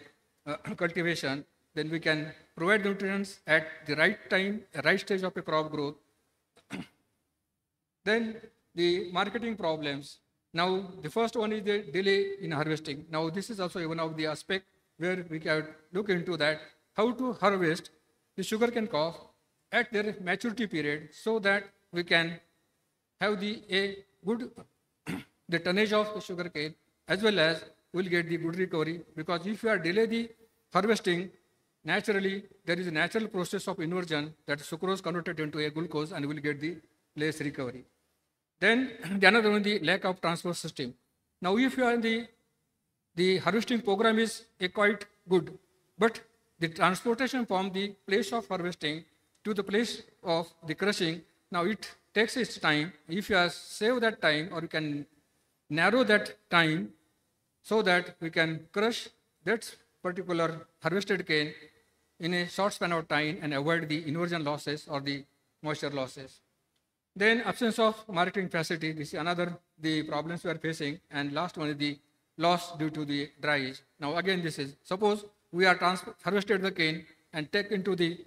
cultivation, then we can provide nutrients at the right time, the right stage of a crop growth. Then the marketing problems. Now, the first one is the delay in harvesting. Now, this is also one of the aspects where we can look into that, how to harvest the sugarcane crop at their maturity period so that we can have a good the tonnage of the sugarcane as well as will get the good recovery, because if you are delay the harvesting, naturally there is a natural process of inversion that sucrose converted into a glucose and will get the less recovery. Then the another one, the lack of transport system. Now if you are in the harvesting program is quite good, but the transportation from the place of harvesting to the place of the crushing, now it takes its time. If you are save that time, or you can narrow that time so that we can crush that particular harvested cane in a short span of time and avoid the inversion losses or the moisture losses. Then absence of marketing facility, this is another the problems we are facing. And last one is the loss due to the dry age. Now again, this is, suppose we are harvested the cane and take into the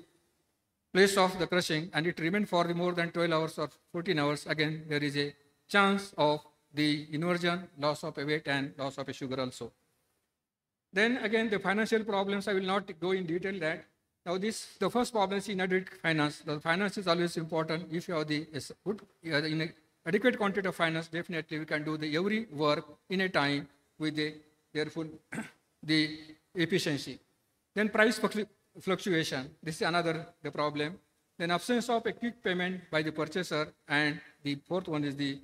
place of the crushing and it remain for the more than 12 hours or 14 hours, again there is a chance of the inversion, loss of a weight and loss of a sugar also. Then again the financial problems, I will not go in detail that. Now this, the first problem is inadequate finance. The finance is always important. If you have the good, in adequate quantity of finance, definitely we can do the every work in a time with the therefore the efficiency. Then price fluctuation, this is another the problem. Then absence of a quick payment by the purchaser, and the fourth one is the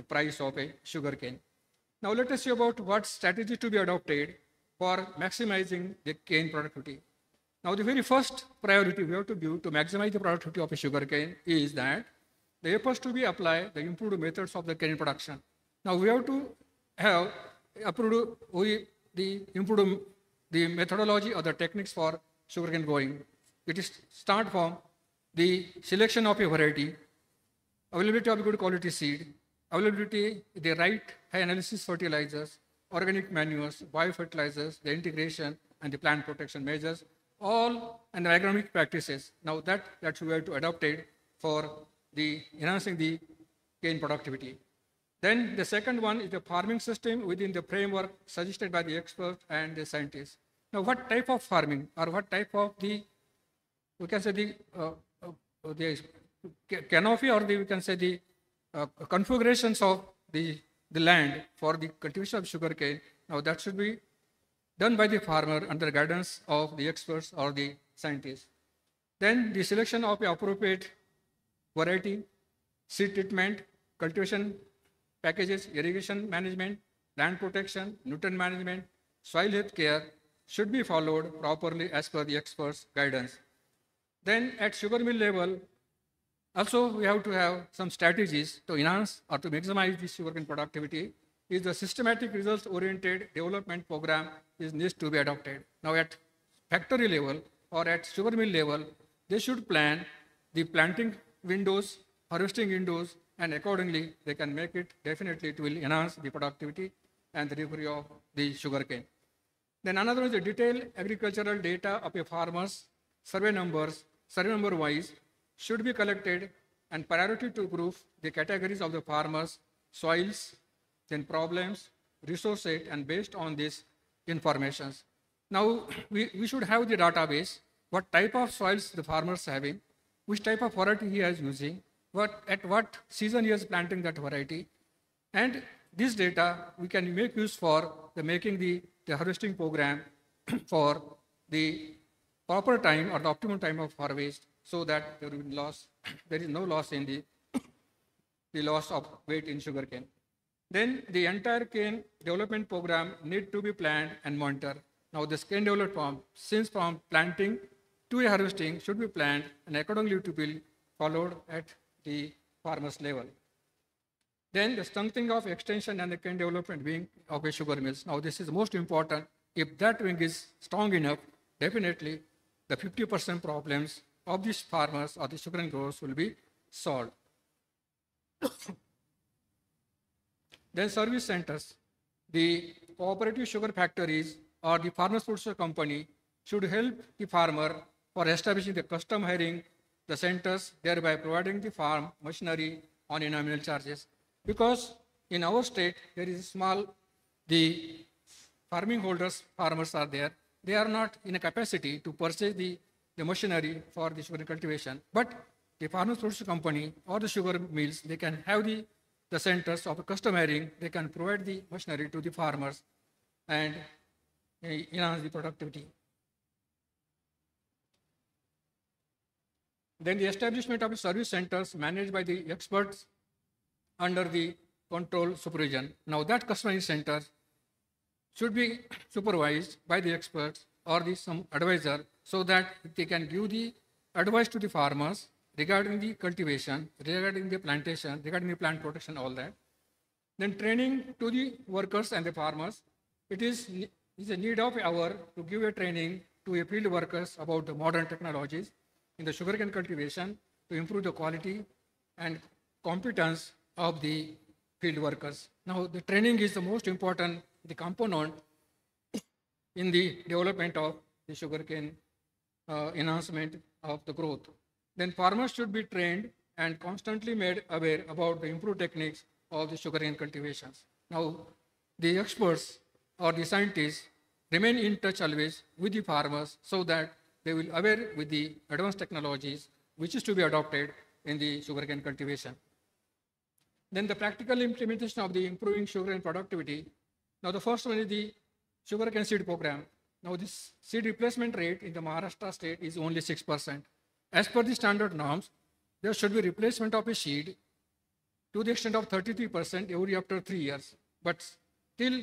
price of a sugarcane. Now let us see about what strategy to be adopted for maximizing the cane productivity. Now the very first priority we have to give to maximize the productivity of a sugarcane is that the efforts to be applied the improved methods of the cane production. Now we have to have the improved the methodology or the techniques for sugarcane growing. It is start from the selection of a variety, availability of good quality seed, availability the right high analysis fertilizers, organic manures, biofertilizers, the integration and the plant protection measures, all and the agronomic practices. Now that we have to adopt it for the enhancing the cane productivity. Then the second one is the farming system within the framework suggested by the experts and the scientists. Now, what type of farming or what type of the, we can say the canopy or the, we can say the configurations of the land for the cultivation of sugarcane. Now, that should be done by the farmer under guidance of the experts or the scientists. Then the selection of the appropriate variety, seed treatment, cultivation packages, irrigation management, land protection, nutrient management, soil health care should be followed properly as per the experts' guidance. Then at sugar mill level, also we have to have some strategies to enhance or to maximize the sugarcane productivity. Is the systematic results-oriented development program is needs to be adopted. Now at factory level or at sugar mill level, they should plan the planting windows, harvesting windows, and accordingly they can make it. Definitely it will enhance the productivity and the recovery of the sugarcane. Then another is the detailed agricultural data of a farmer's survey number wise should be collected, and priority to group the categories of the farmers, soils, then problems, resource set, and based on this informations. Now we should have the database, what type of soils the farmers having, which type of variety he is using, at what season he is planting that variety, and this data we can make use for the making the harvesting program for the proper time or the optimum time of harvest, so that there will be loss, there is no loss in the loss of weight in sugarcane. Then the entire cane development program need to be planned and monitored. Now this cane development since from planting to a harvesting should be planned and accordingly to be followed at the farmer's level. Then the strengthening of extension and the cane development wing of a sugar mills. Now this is most important. If that wing is strong enough, definitely the 50% problems of these farmers or the sugarcane growers will be solved. Then service centers. The cooperative sugar factories or the farmers producer company should help the farmer for establishing the custom hiring the centers, thereby providing the farm machinery on nominal charges. Because in our state, there is small, the farmers are there. They are not in a capacity to purchase the machinery for the sugar cultivation. But the farmers producer company or the sugar mills, they can have the centers of custom hiring, they can provide the machinery to the farmers and enhance the productivity. Then the establishment of service centers managed by the experts under the control supervision. Now that customary centers should be supervised by the experts or some advisor so that they can give the advice to the farmers regarding the cultivation, regarding the plantation, regarding the plant protection, all that. Then training to the workers and the farmers. It is a need of hour to give a training to a field workers about the modern technologies in the sugarcane cultivation to improve the quality and competence of the field workers. Now, the training is the most important component in the development of the sugarcane enhancement of the growth. Then farmers should be trained and constantly made aware about the improved techniques of the sugarcane cultivations. Now, the experts or the scientists remain in touch always with the farmers so that they will aware with the advanced technologies which is to be adopted in the sugarcane cultivation. Then the practical implementation of the improving sugarcane productivity. Now, the first one is the sugarcane seed program. Now, this seed replacement rate in the Maharashtra state is only 6%. As per the standard norms, there should be replacement of a seed to the extent of 33% every after 3 years. But till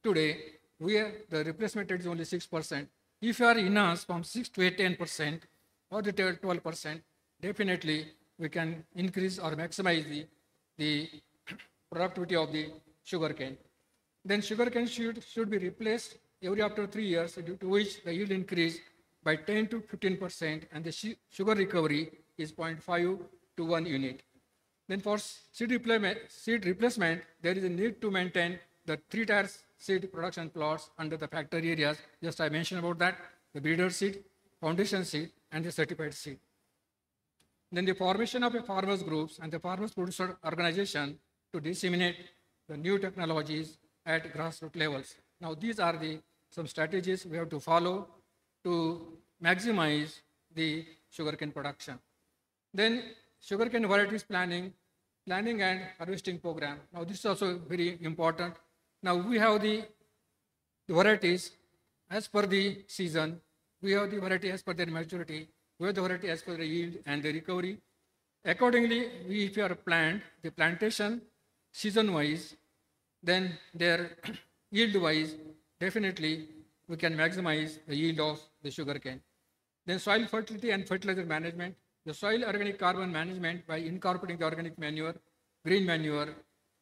today, the replacement rate is only 6%. If you are enhanced from 6 to 10% or the 12%, definitely we can increase or maximize the productivity of the sugarcane. Then sugarcane should be replaced every after 3 years, due to which the yield increase by 10 to 15% and the sugar recovery is 0.5 to 1 unit. Then for seed replacement, there is a need to maintain the 3-tier seed production plots under the factory areas. Just I mentioned about that, the breeder seed, foundation seed, and the certified seed. Then the formation of a farmers groups and the farmers producer organization to disseminate the new technologies at grassroots levels. Now these are some strategies we have to follow to maximize the sugarcane production. Then sugarcane varieties planning and harvesting program. Now this is also very important. Now we have the varieties as per the season. We have the variety as per their maturity. We have the variety as per the yield and the recovery. Accordingly, if you are planned the plantation season-wise, then their yield-wise, definitely we can maximize the yield of the sugarcane. Then soil fertility and fertilizer management. The soil organic carbon management by incorporating the organic manure, green manure,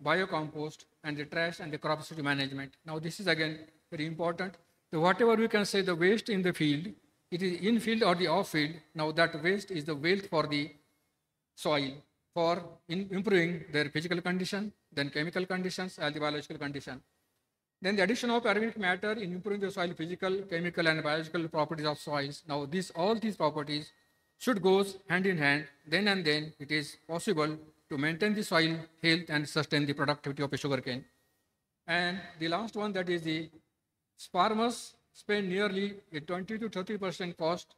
biocompost, and the trash and the crop residue management. Now this is again very important. So whatever we can say the waste in the field, it is in field or the off field. Now that waste is the wealth for the soil for improving their physical condition, then chemical conditions and the biological condition. Then the addition of organic matter in improving the soil physical, chemical and biological properties of soils. Now all these properties should go hand in hand. Then and then it is possible to maintain the soil health and sustain the productivity of a sugarcane. And the last one, that is the farmers spend nearly a 20 to 30% cost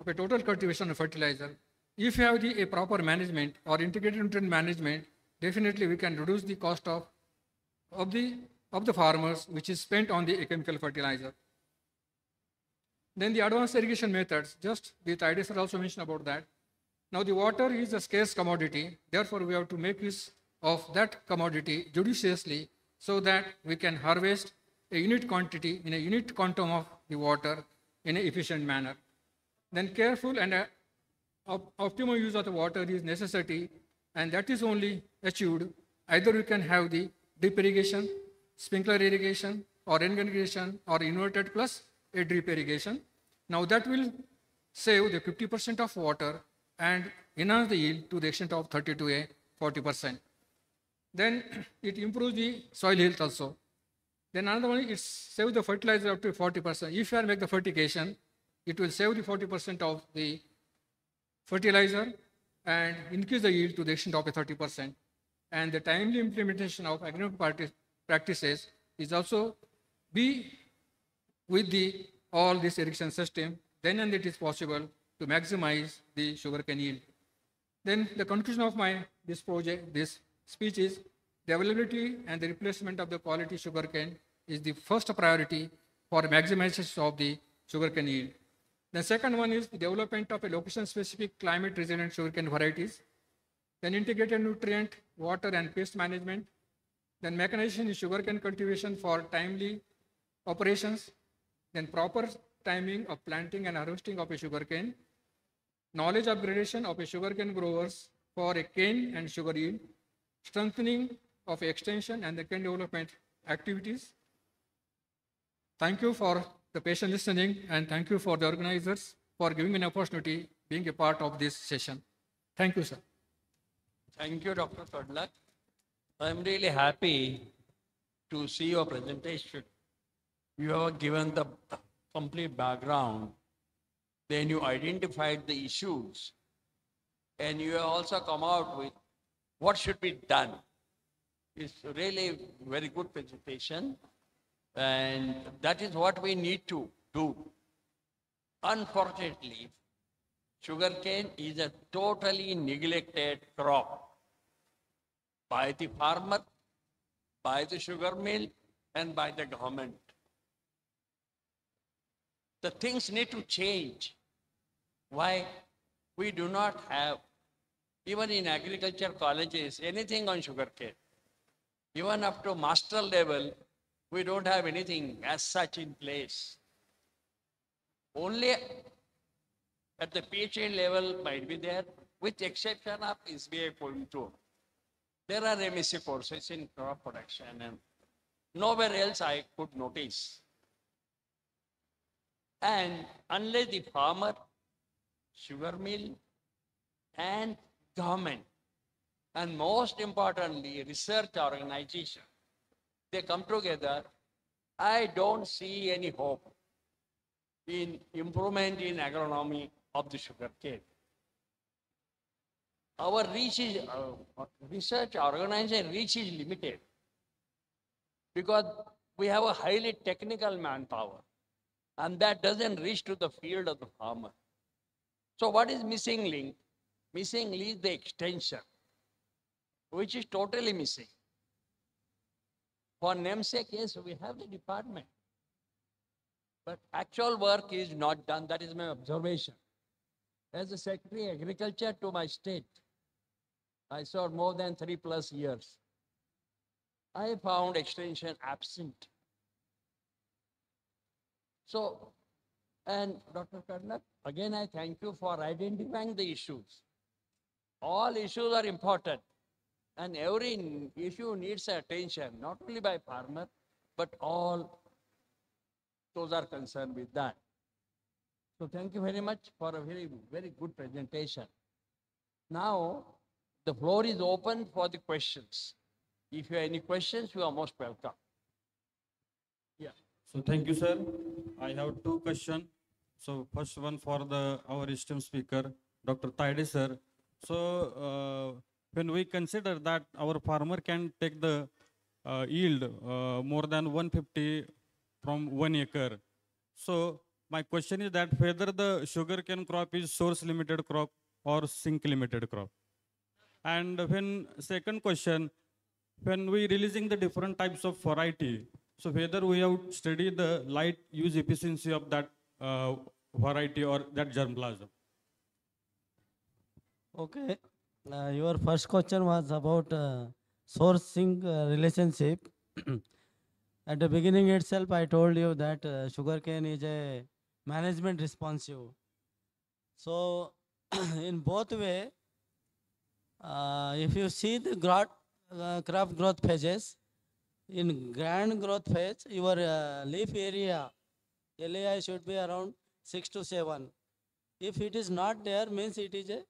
of a total cultivation of fertilizer. If you have a proper management or integrated nutrient management, definitely we can reduce the cost of the farmers which is spent on the chemical fertilizer. Then the advanced irrigation methods, just the Tides also mentioned about that. Now the water is a scarce commodity, therefore we have to make use of that commodity judiciously so that we can harvest a unit quantity in a unit quantum of the water in an efficient manner. Then careful and optimal use of the water is necessity, and that is only achieved either we can have the drip irrigation, sprinkler irrigation, or rain irrigation, or inverted plus a drip irrigation. Now that will save the 50% of water and enhance the yield to the extent of 30 to 40%. Then it improves the soil health also. Then another one, it saves the fertilizer up to 40%. If you are make the fertigation, it will save the 40% of the fertilizer and increase the yield to the extent of a 30%. And the timely implementation of agronomic practices is also be with the all this irrigation system, then and it is possible to maximize the sugarcane yield. Then the conclusion of this speech is the availability and the replacement of the quality sugarcane is the first priority for maximization of the sugarcane yield. The second one is the development of a location-specific climate-resilient sugarcane varieties. Then integrated nutrient, water, and pest management. Then mechanization in sugarcane cultivation for timely operations. Then proper timing of planting and harvesting of a sugarcane. Knowledge upgradation of a sugarcane growers for a cane and sugar yield. Strengthening of extension and the cane development activities. Thank you for the patient listening, and thank you for the organizers for giving me an opportunity being a part of this session. Thank you, sir. Thank you, Dr. Todlak. I'm really happy to see your presentation. You have given the complete background, then you identified the issues, and you have also come out with what should be done. It's really very good presentation, and that is what we need to do. Unfortunately, sugarcane is a totally neglected crop by the farmer, by the sugar mill, and by the government. The things need to change. Why? We do not have, even in agriculture colleges, anything on sugarcane. Even up to master level, we don't have anything as such in place. Only at the PhD level might be there, with exception of SBI Pune. There are MSc courses in crop production, and nowhere else I could notice. And unless the farmer, sugar mill, and government, and most importantly, research organization, they come together, I don't see any hope in improvement in agronomy of the sugarcane. Our reach is, research organization reach is limited because we have a highly technical manpower, and that doesn't reach to the field of the farmer. So what is missing link? Missing is the extension, which is totally missing. For namesake, yes, we have the department, but actual work is not done. That is my observation. As a Secretary of Agriculture to my state, I served more than 3+ years. I found extension absent. So, and Dr. Karnak, again, I thank you for identifying the issues. All issues are important, and every issue needs attention, not only by farmer, but all those are concerned with that. So thank you very much for a very, very good presentation. Now, the floor is open for the questions. If you have any questions, you are most welcome. Yeah. So thank you, sir. I have two questions. So first one for our esteemed speaker, Dr. Taide, sir. So when we consider that our farmer can take the yield more than 150 from 1 acre, so my question is that whether the sugarcane crop is source limited crop or sink limited crop. And when second question, when we releasing the different types of variety, so whether we have studied the light use efficiency of that variety or that germplasm. Okay. Your first question was about sourcing relationship. At the beginning itself, I told you that sugarcane is a management responsive. So, in both way, if you see the crop growth phases, in grand growth phase, your leaf area, LAI should be around 6 to 7. If it is not there, means it is a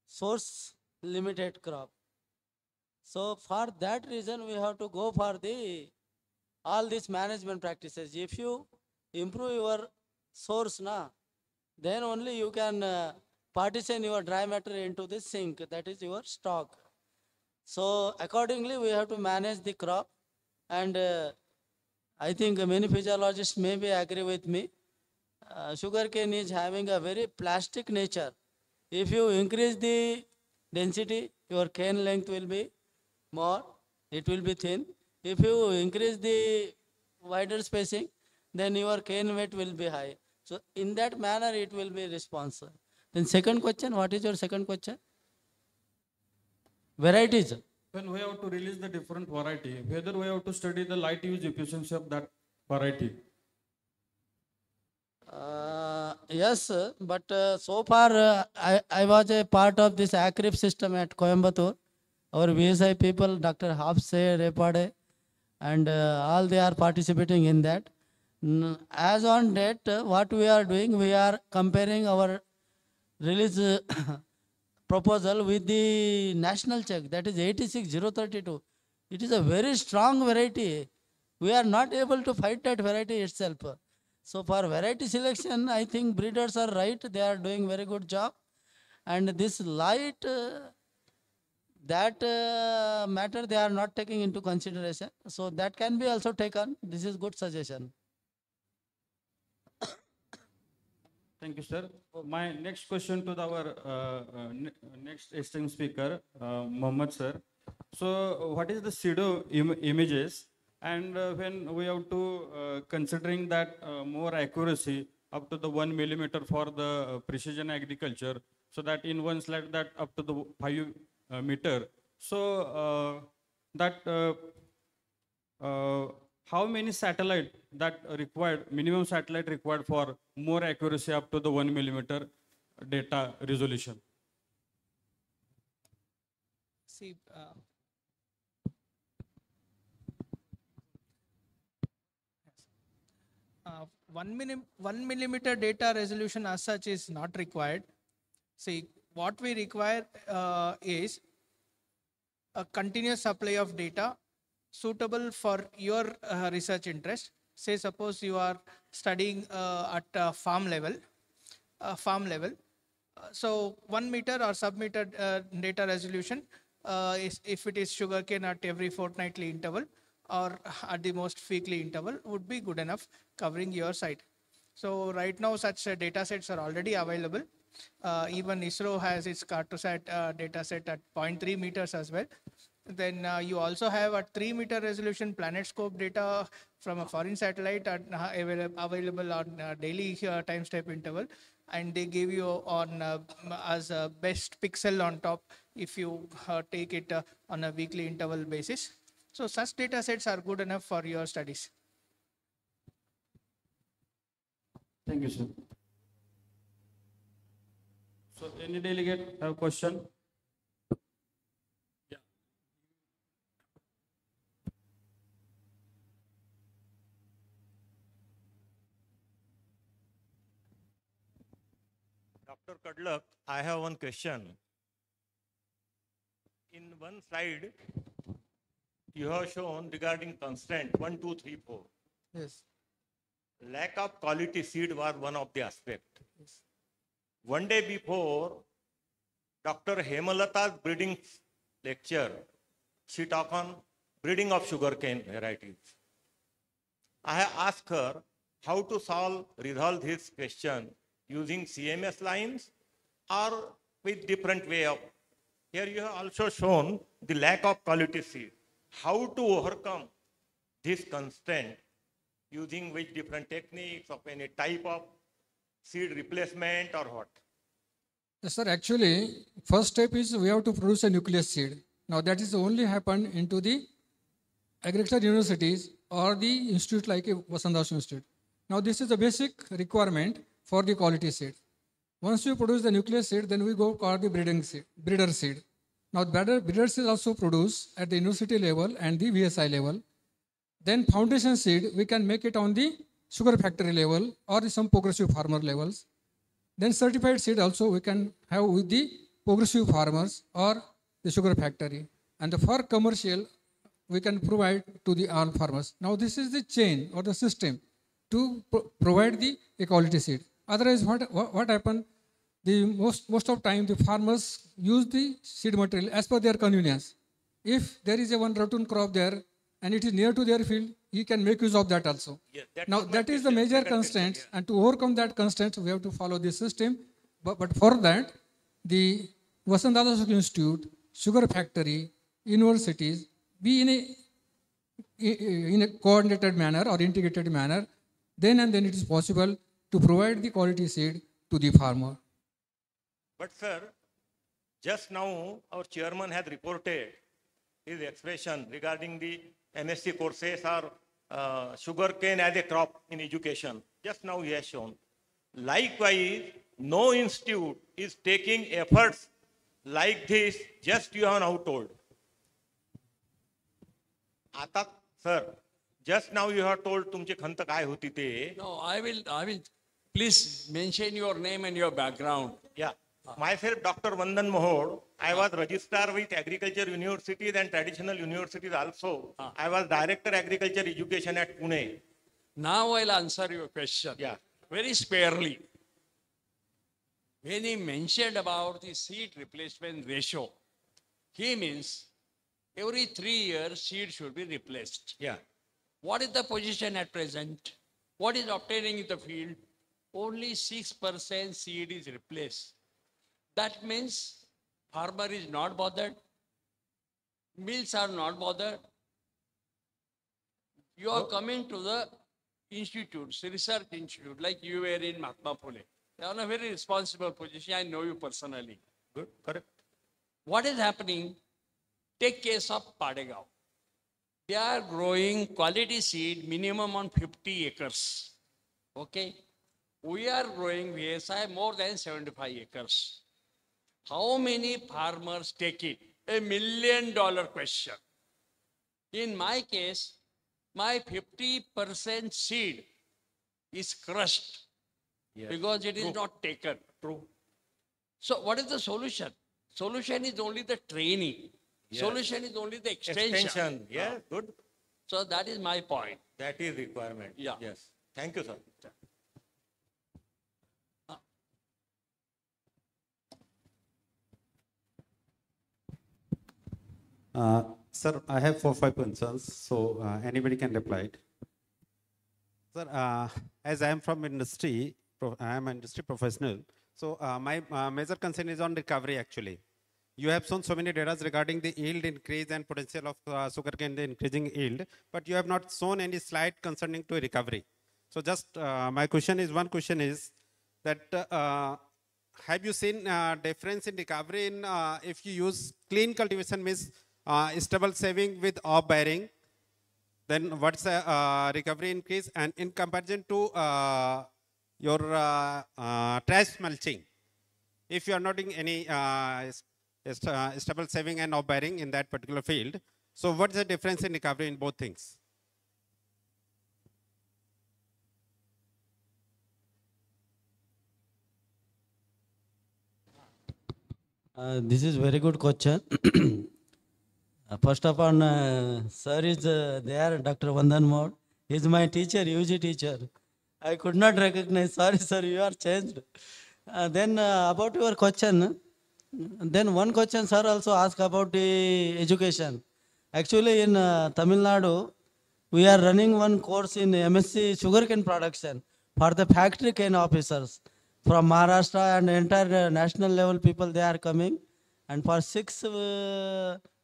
source limited crop. So for that reason, we have to go for the all these management practices. If you improve your source, then only you can partition your dry matter into the sink. That is your stock. So accordingly, we have to manage the crop, and I think many physiologists may be agree with me. Sugarcane is having a very plastic nature. If you increase the density, your cane length will be more, it will be thin. If you increase the wider spacing, then your cane weight will be high. So in that manner, it will be responsive. Then second question, what is your second question? Varieties. When we have to release the different variety, whether we have to study the light use efficiency of that variety. Yes, but so far I was a part of this ACRIP system at Coimbatore. Our VSI people, Dr. Hafse, Repade, and all they are participating in that. As on date, what we are doing, we are comparing our release proposal with the national check, that is 86032. It is a very strong variety. We are not able to fight that variety itself. So for variety selection, I think breeders are right. They are doing very good job. And this light, that matter they are not taking into consideration. So that can be also taken. This is good suggestion. Thank you, sir. My next question to our next esteemed speaker, Mohammed sir. So, what is the pseudo images, and when we have to considering that more accuracy up to the 1 millimeter for the precision agriculture, so that in one slide that up to the 5 meter. So that how many satellite that required, minimum satellite required for more accuracy up to the 1 millimeter data resolution? See, 1 millimeter data resolution as such is not required. See, what we require is a continuous supply of data suitable for your research interest. Say, suppose you are studying at farm level. So 1 meter or sub-meter data resolution, is, if it is sugarcane at every fortnightly interval or at the most weekly interval, would be good enough covering your site. So right now such data sets are already available. Even ISRO has its Cartosat data set at 0.3 meters as well. Then you also have a 3-meter resolution PlanetScope data from a foreign satellite available on daily time step interval, and they give you on as a best pixel on top if you take it on a weekly interval basis. So such data sets are good enough for your studies. Thank you, sir. So any delegate have question? Dr. Kadlak, I have one question. In one slide, you have shown regarding constraint 1, 2, 3, 4. Yes. Lack of quality seed was one of the aspects. Yes. One day before Dr. Hemalata's breeding lecture, she talked on breeding of sugarcane varieties. I have asked her how to resolve this question using CMS lines or with different way of. Here you have also shown the lack of quality seed. How to overcome this constraint using which different techniques of any type of seed replacement or what? Yes, sir. Actually, first step is we have to produce a nucleus seed. Now that is only happen into the agricultural universities or the institute like Vasandas Institute. Now this is the basic requirement for the quality seed. Once we produce the nucleus seed, then we go for the breeder seed. Now breeder seed also produced at the university level and the VSI level. Then foundation seed, we can make it on the sugar factory level or some progressive farmer levels. Then certified seed also we can have with the progressive farmers or the sugar factory. and for commercial, we can provide to the all farmers. Now this is the chain or the system to provide the quality seed. Otherwise, what happened? The most of time the farmers use the seed material as per their convenience. If there is a one rotten crop there and it is near to their field, he can make use of that also. Yes, Now was my that is the question, major second question, constraint, yeah. and to overcome that constraint, we have to follow this system. But for that, the Vasantdada Sukh Institute, sugar factory, universities, be in a coordinated manner or integrated manner, then and then it is possible to provide the quality seed to the farmer. But sir, just now our chairman has reported his expression regarding the MSc courses or sugarcane as a crop in education. Just now he has shown. Likewise, no institute is taking efforts like this, just you have now told. आता sir, just now you have told तुमची खंत काय होती ते. No, I will, please mention your name and your background. Yeah. Myself, Dr. Vandan Mohod, I was registrar with agriculture universities and traditional universities also. I was director agriculture education at Pune. Now I'll answer your question. Yeah. Very sparely. When he mentioned about the seed replacement ratio, he means every 3 years seed should be replaced. Yeah. What is the position at present? What is obtaining in the field? Only 6% seed is replaced. That means farmer is not bothered. Mills are not bothered. You are coming to the institutes, research institute, like you were in Mahatma Pune. You are in a very responsible position. I know you personally. Good. Correct. What is happening? Take case of Padegaon. They are growing quality seed minimum on 50 acres. Okay. We are growing VSI more than 75 acres. How many farmers take it? $1 million question. In my case, my 50% seed is crushed Yes. because it is not taken. True. So what is the solution? Solution is only the training. Yes. Solution is only the extension. Extension. Yeah. Good. So that is my point. That is requirement. Yeah. Yes. Thank you, sir. Sir, I have 4-5 concerns, so anybody can reply it. Sir, as I am from industry, I am an industry professional, so my major concern is on recovery actually. You have shown so many data regarding the yield increase and potential of sugarcane increasing yield, but you have not shown any slide concerning to recovery. So just my question is, one question is that have you seen difference in recovery in if you use clean cultivation means stubble saving with off bearing, then what's the recovery increase, and in comparison to your trash mulching, if you are not doing any stubble saving and off bearing in that particular field, so what's the difference in recovery in both things? This is very good question. First of all, sir is there, Dr. Vandan Mohd. He is my teacher, UG teacher. I could not recognize. Sorry, sir, you are changed. Then about your question, then one question sir also asked about the education. Actually, in Tamil Nadu, we are running one course in MSc sugarcane production for the factory cane officers from Maharashtra, and entire national level people they are coming. And for 6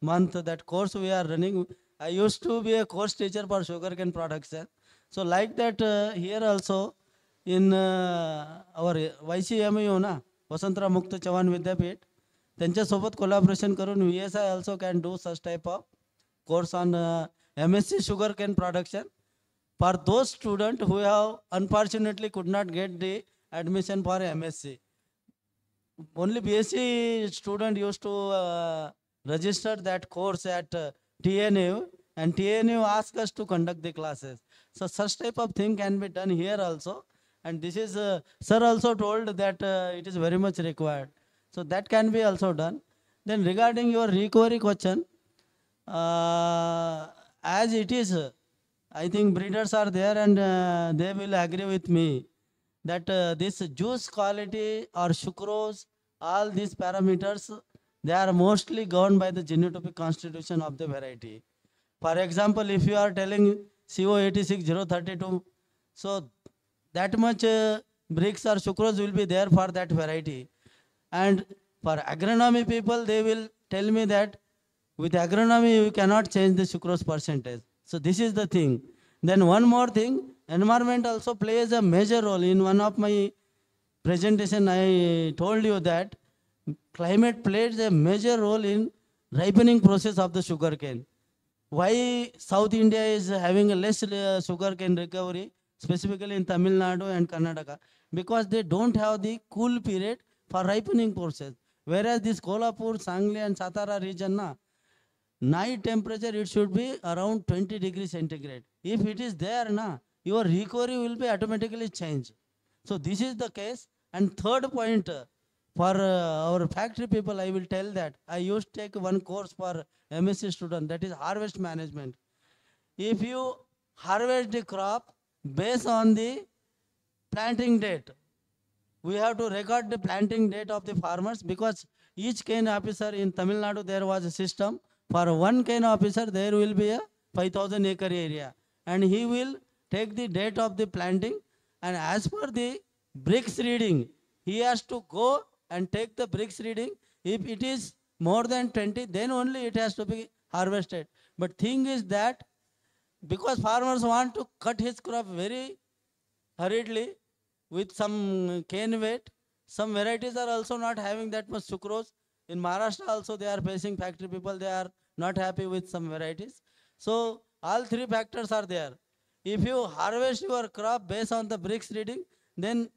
months that course we are running. I used to be a course teacher for sugarcane production. So like that here also in our YCMU ना वसंतराव मुक्त चव्हाण विद्यापीठ त्यांच्यासोबत collaboration करून VSI also can do such type of course on MSc sugarcane production for those students who have unfortunately could not get the admission for MSc. Only BSc student used to register that course at TNU, and TNU asked us to conduct the classes. So such type of thing can be done here also, and this is sir also told that it is very much required. So that can be also done. Then regarding your recovery question, As it is, I think breeders are there and they will agree with me that this juice quality or sucrose, all these parameters, they are mostly governed by the genotypic constitution of the variety. For example, if you are telling CO86032, so that much bricks or sucrose will be there for that variety. And for agronomy people, they will tell me that with agronomy, you cannot change the sucrose percentage. So this is the thing. Then one more thing, environment also plays a major role. In one of my presentation, I told you that climate plays a major role in ripening process of the sugarcane. Why South India is having a less sugarcane recovery, specifically in Tamil Nadu and Karnataka? Because they don't have the cool period for ripening process. Whereas this Kolhapur, Sangli and Satara region, night temperature it should be around 20 degrees centigrade. If it is there, your recovery will be automatically changed. So this is the case. And third point, for our factory people, I will tell that I used to take one course for MSc student, that is harvest management. If you harvest the crop based on the planting date, we have to record the planting date of the farmers, because each cane officer in Tamil Nadu, there was a system. For one cane officer, there will be a 5,000 acre area. And he will take the date of the planting. And as per the bricks reading, he has to go and take the bricks reading. If it is more than 20, then only it has to be harvested. But thing is that because farmers want to cut his crop very hurriedly, with some cane weight. Some varieties are also not having that much sucrose. In Maharashtra also they are facing factory people, they are not happy with some varieties. So all three factors are there. If you harvest your crop based on the bricks reading, then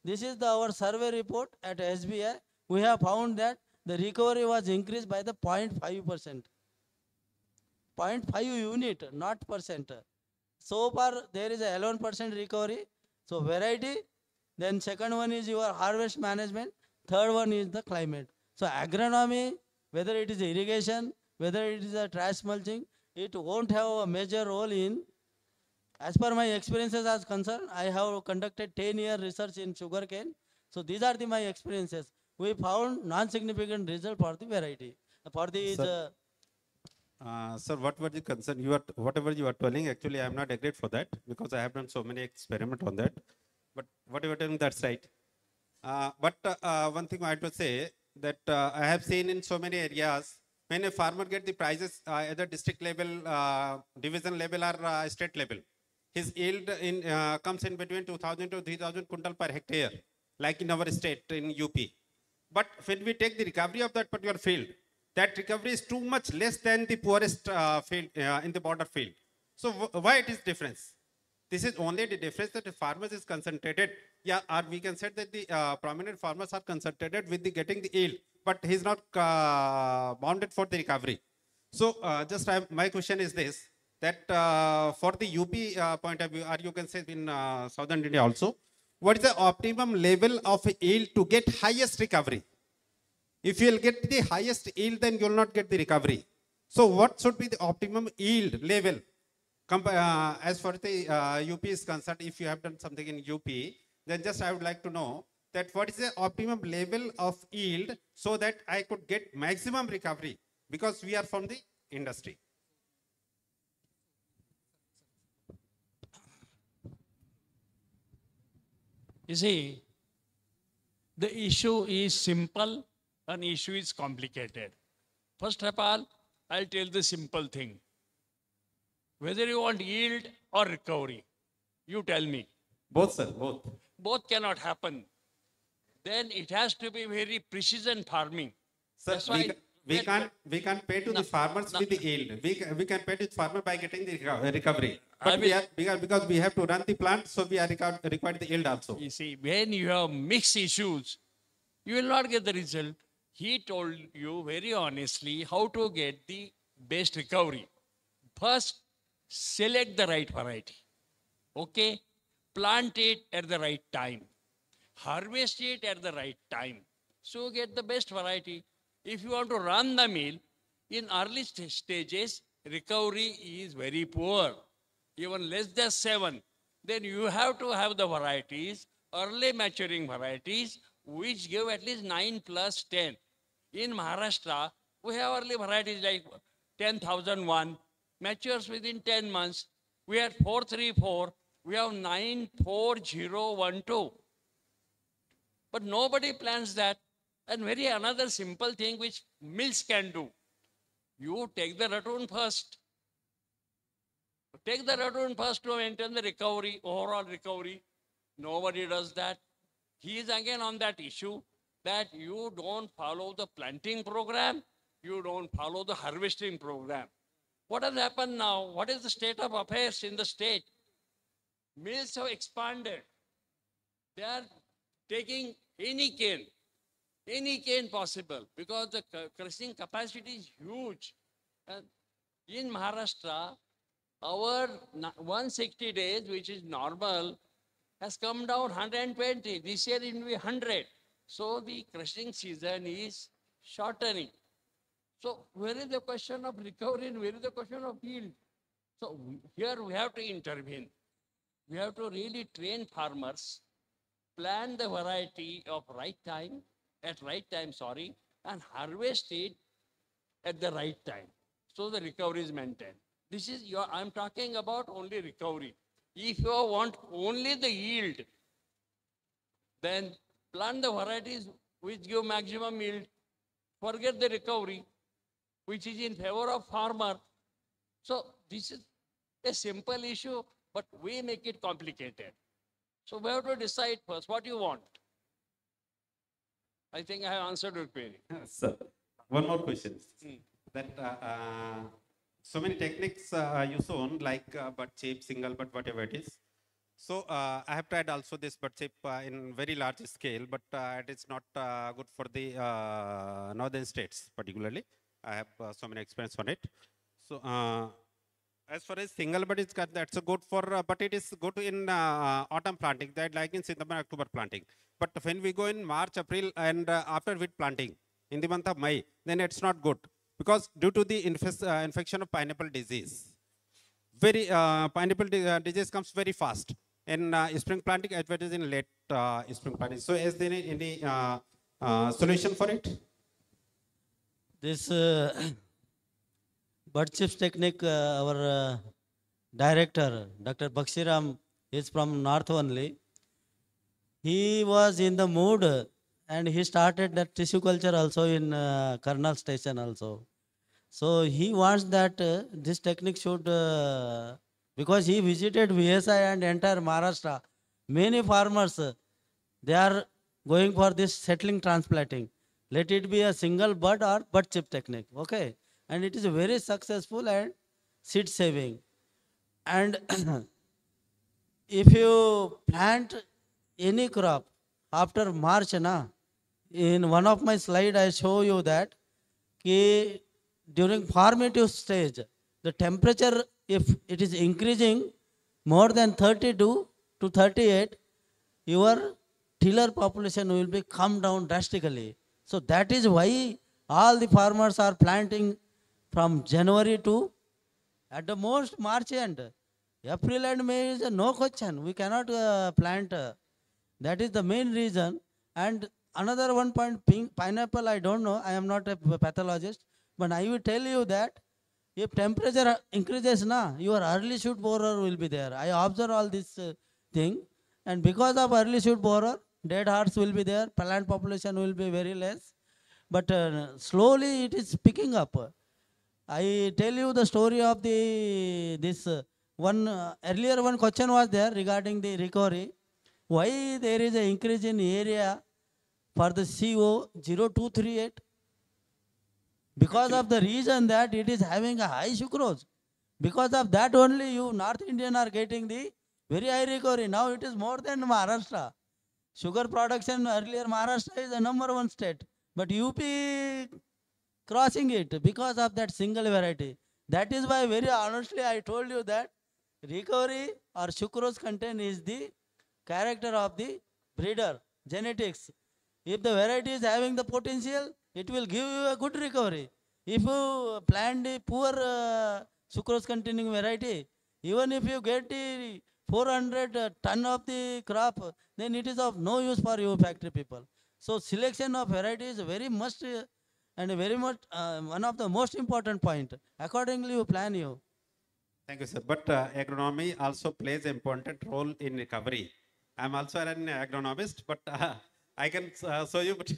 this is our survey report at SBI. We have found that the recovery was increased by the 0.5%. 0.5 unit, not percent. So far there is a 11% recovery. So variety, then second one is your harvest management, third one is the climate. So agronomy, whether it is irrigation, whether it is a trash mulching, it won't have a major role in. As per my experiences as concerned, I have conducted 10-year research in sugarcane. So these are my experiences. We found non-significant result for the variety. For the Sir, sir, what were the concern? Whatever you are telling, actually, I am not agreed for that, because I have done so many experiments on that. But what you are telling, that's right. One thing I have to say that I have seen in so many areas, when a farmer get the prices either district level, division level, or state level, his yield comes in between 2,000 to 3,000 quintal per hectare, like in our state in UP. But when we take the recovery of that particular field, that recovery is too much less than the poorest field in the border field. So why it is difference? This is only the difference that the farmers is concentrated. Yeah, or we can say that the prominent farmers are concentrated with the getting the yield, but he's not bounded for the recovery. So my question is this, that for the UP point of view, or you can say in southern India also, what is the optimum level of yield to get highest recovery? If you will get the highest yield, then you will not get the recovery. So what should be the optimum yield level? As far as the UP is concerned, if you have done something in UP, then just I would like to know that what is the optimum level of yield so that I could get maximum recovery, because we are from the industry. You see, the issue is simple and issue is complicated. First of all, I'll tell the simple thing. Whether you want yield or recovery, you tell me. Both, sir, both. Both cannot happen. Then it has to be very precision farming. Sir, That's why we can't pay to the farmers with the yield. We can pay to the farmer by getting the recovery. I But because we have to run the plant, so we are required the yield also. You see, when you have mixed issues, you will not get the result. He told you very honestly how to get the best recovery. First, select the right variety. Okay? Plant it at the right time. Harvest it at the right time. So get the best variety. If you want to run the mill, In early stages, recovery is very poor, even less than 7. Then you have to have the varieties, early maturing varieties, which give at least 9 plus 10. In Maharashtra, we have early varieties like 10,001, matures within 10 months. We had 434, we have 94012. But nobody plans that. And very another simple thing which mills can do. You take the ratoon first. Take the ratoon first to maintain the recovery, overall recovery. Nobody does that. He is again on that issue that you don't follow the planting program, you don't follow the harvesting program. What has happened now? What is the state of affairs in the state? Mills have expanded. They are taking any cane possible, because the crushing capacity is huge. And in Maharashtra, our 160 days, which is normal, has come down 120. This year it will be 100. So the crushing season is shortening. So where is the question of recovery and where is the question of yield? So here we have to intervene. We have to really train farmers, plan the variety of right time, and harvest it at the right time. So the recovery is maintained. This is I'm talking about only recovery. If you want only the yield, then plant the varieties which give maximum yield. Forget the recovery, which is in favor of farmer. So this is a simple issue, but we make it complicated. So we have to decide first what you want. I think I have answered your query. Sir, one more question. That so many techniques you shown, like bud shape, single bud, whatever it is. So I have tried also this bud shape in very large scale, but it is not good for the northern states particularly. I have so many experience on it. So as far as single bud is concerned, that's a good for, but it is good in autumn planting, that like in September, October planting. But when we go in March, April, and after wheat planting in the month of May, then it's not good, because due to the infection of pineapple disease, very pineapple disease comes very fast in spring planting as well as in late spring planting. So is there any solution for it? This bud chips technique, our director, Dr. Bakshiram, is from North only. He was in the mood and he started that tissue culture also in Karnal station also. So he wants that this technique should, because he visited VSI and entire Maharashtra, many farmers, they are going for this settling transplanting. Let it be a single bud or bud chip technique, okay? And it is very successful and seed saving. And if you plant any crop after March, in one of my slide I show you that during formative stage, the temperature, if it is increasing more than 32 to 38, your tiller population will be come down drastically. So that is why all the farmers are planting from January to at the most March end. April and May is no question. We cannot plant. That is the main reason. And another one point, pineapple, I don't know. I am not a pathologist. But I will tell you that if temperature increases, your early shoot borer will be there. I observe all this thing. And because of early shoot borer, dead hearts will be there. Plant population will be very less. But slowly it is picking up. I tell you the story of this one earlier one question was there regarding the recovery. Why there is an increase in area for the CO 0238? Because of the reason that it is having a high sucrose. Because of that only you North Indian are getting the very high recovery. Now it is more than Maharashtra. Sugar production earlier Maharashtra is the #1 state. But UP crossing it because of that single variety. That is why very honestly I told you that recovery or sucrose content is the character of the breeder, genetics. If the variety is having the potential, it will give you a good recovery. If you plant the poor sucrose containing variety, even if you get the 400 ton of the crop, then it is of no use for you factory people. So selection of variety is very must and very much one of the most important point. Accordingly, you plan you. Thank you, sir. But agronomy also plays an important role in recovery. I'm also an agronomist, but I can show you. But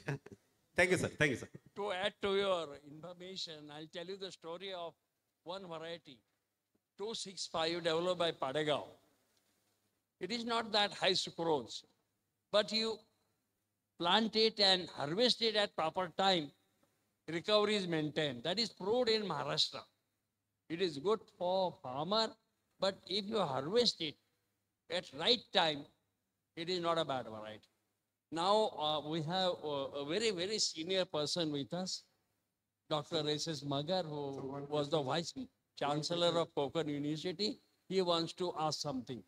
thank you, sir. Thank you, sir. To add to your information, I'll tell you the story of one variety, 265 developed by Padegao. It is not that high sucrose, but you plant it and harvest it at proper time, recovery is maintained. That is proved in Maharashtra. It is good for farmer, but if you harvest it at right time, it is not a bad variety. Now we have a very, very senior person with us, Dr. S.S. Magar, who was the Vice Chancellor of Konkan University. He wants to ask something.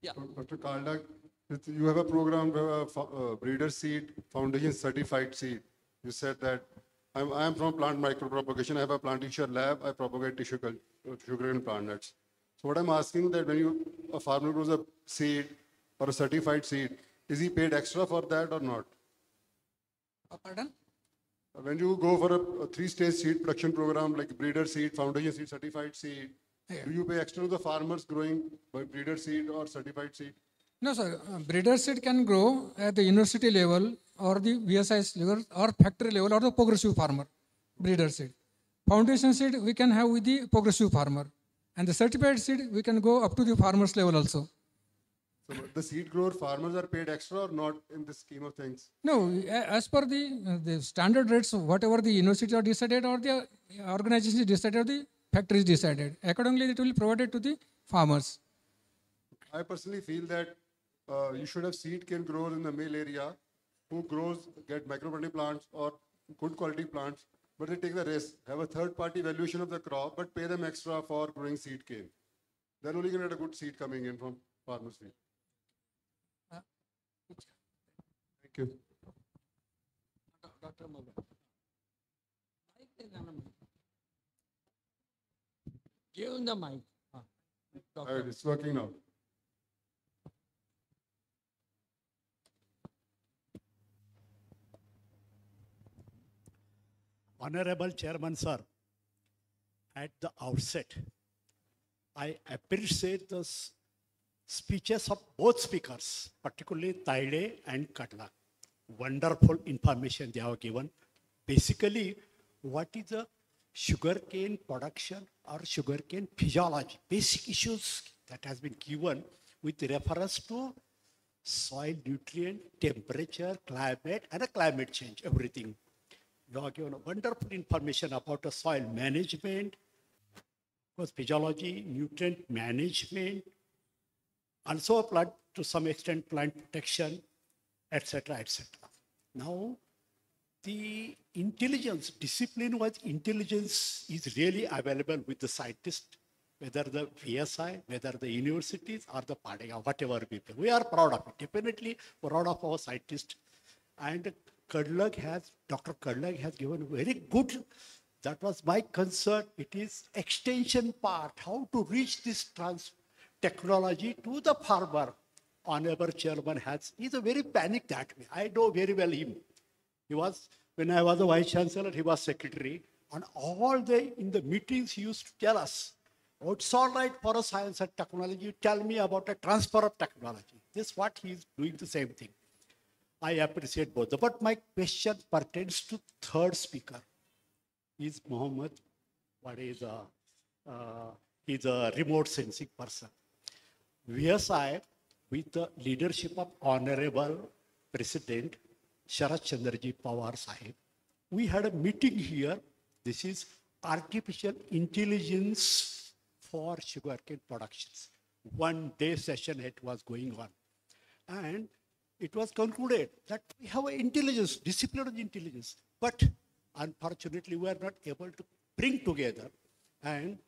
Yeah. Dr. Kaldak, you have a program, breeder seed, foundation certified seed. You said that I am from plant micropropagation. I have a plantation lab. I propagate sugar and plant nuts. So what I'm asking that when a farmer grows a seed or a certified seed, is he paid extra for that or not? Pardon? When you go for a three-stage seed production program like breeder seed, foundation seed, certified seed, do you pay extra to the farmers growing by breeder seed or certified seed? No, sir. Breeder seed can grow at the university level or the VSI level or factory level or the progressive farmer. Breeder seed. Foundation seed we can have with the progressive farmer. And the certified seed we can go up to the farmers level also. So the seed grower farmers are paid extra or not in this scheme of things? No, as per the standard rates, whatever the university are decided or the organization decided or the factories decided. Accordingly, it will be provided to the farmers. I personally feel that you should have seed cane growers in the mill area who get microplanting plants or good quality plants, but they take the risk, have a third-party valuation of the crop, but pay them extra for growing seed cane. They're only going to get a good seed coming in from farmers' field. Thank you. Dr. Magar. Give him the mic. All right, it's working now. Honorable Chairman, sir, at the outset, I appreciate the speeches of both speakers, particularly Taide and Katlak. Wonderful information they have given. Basically, what is the sugarcane production or sugarcane physiology? Basic issues that has been given with reference to soil nutrient, temperature, climate, and a climate change, everything. You have given wonderful information about the soil management, physiology, nutrient management, also plant to some extent plant protection, etc., etc. Now, the intelligence, discipline-wise intelligence is really available with the scientists, whether the VSI, whether the universities or the Padega, whatever people. We are proud of it, definitely proud of our scientists. And Dr. Kadlag has given very good, that was my concern. It is extension part, how to reach this technology to the farmer. Honorable Chairman he's a very panic that way. I know very well him. He was, when I was the Vice Chancellor, he was secretary. And all day in the meetings, he used to tell us, oh, it's all right for a science and technology. You tell me about a transfer of technology. This is what he's doing the same thing. I appreciate both. But my question pertains to third speaker. Is Mohammed, he's a remote sensing person. VSI, with the leadership of Honorable President Sharat Chandraji Pawar Sahib, we had a meeting here. This is artificial intelligence for sugarcane productions. One day session it was going on. And it was concluded that we have intelligence, disciplinary intelligence, but unfortunately we are not able to bring together. And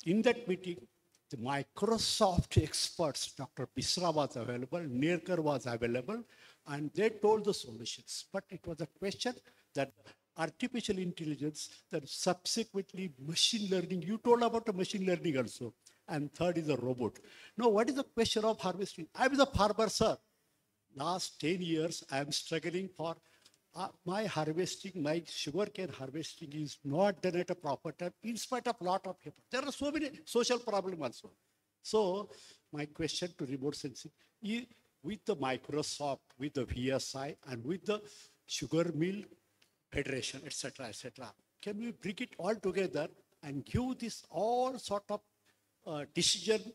in that meeting, the Microsoft experts, Dr. Bisra was available, Nirkar was available, and they told the solutions. But it was a question, that artificial intelligence, then subsequently machine learning. You told about the machine learning also. And third is the robot. Now, what is the question of harvesting? I was a farmer, sir. Last 10 years, I am struggling for my harvesting, my sugarcane harvesting is not done at a proper time in spite of lot of people. There are so many social problems also. So my question to remote sensing is with the Microsoft, with the VSI, and with the sugar mill federation, etc., can we bring it all together and give this all sort of decision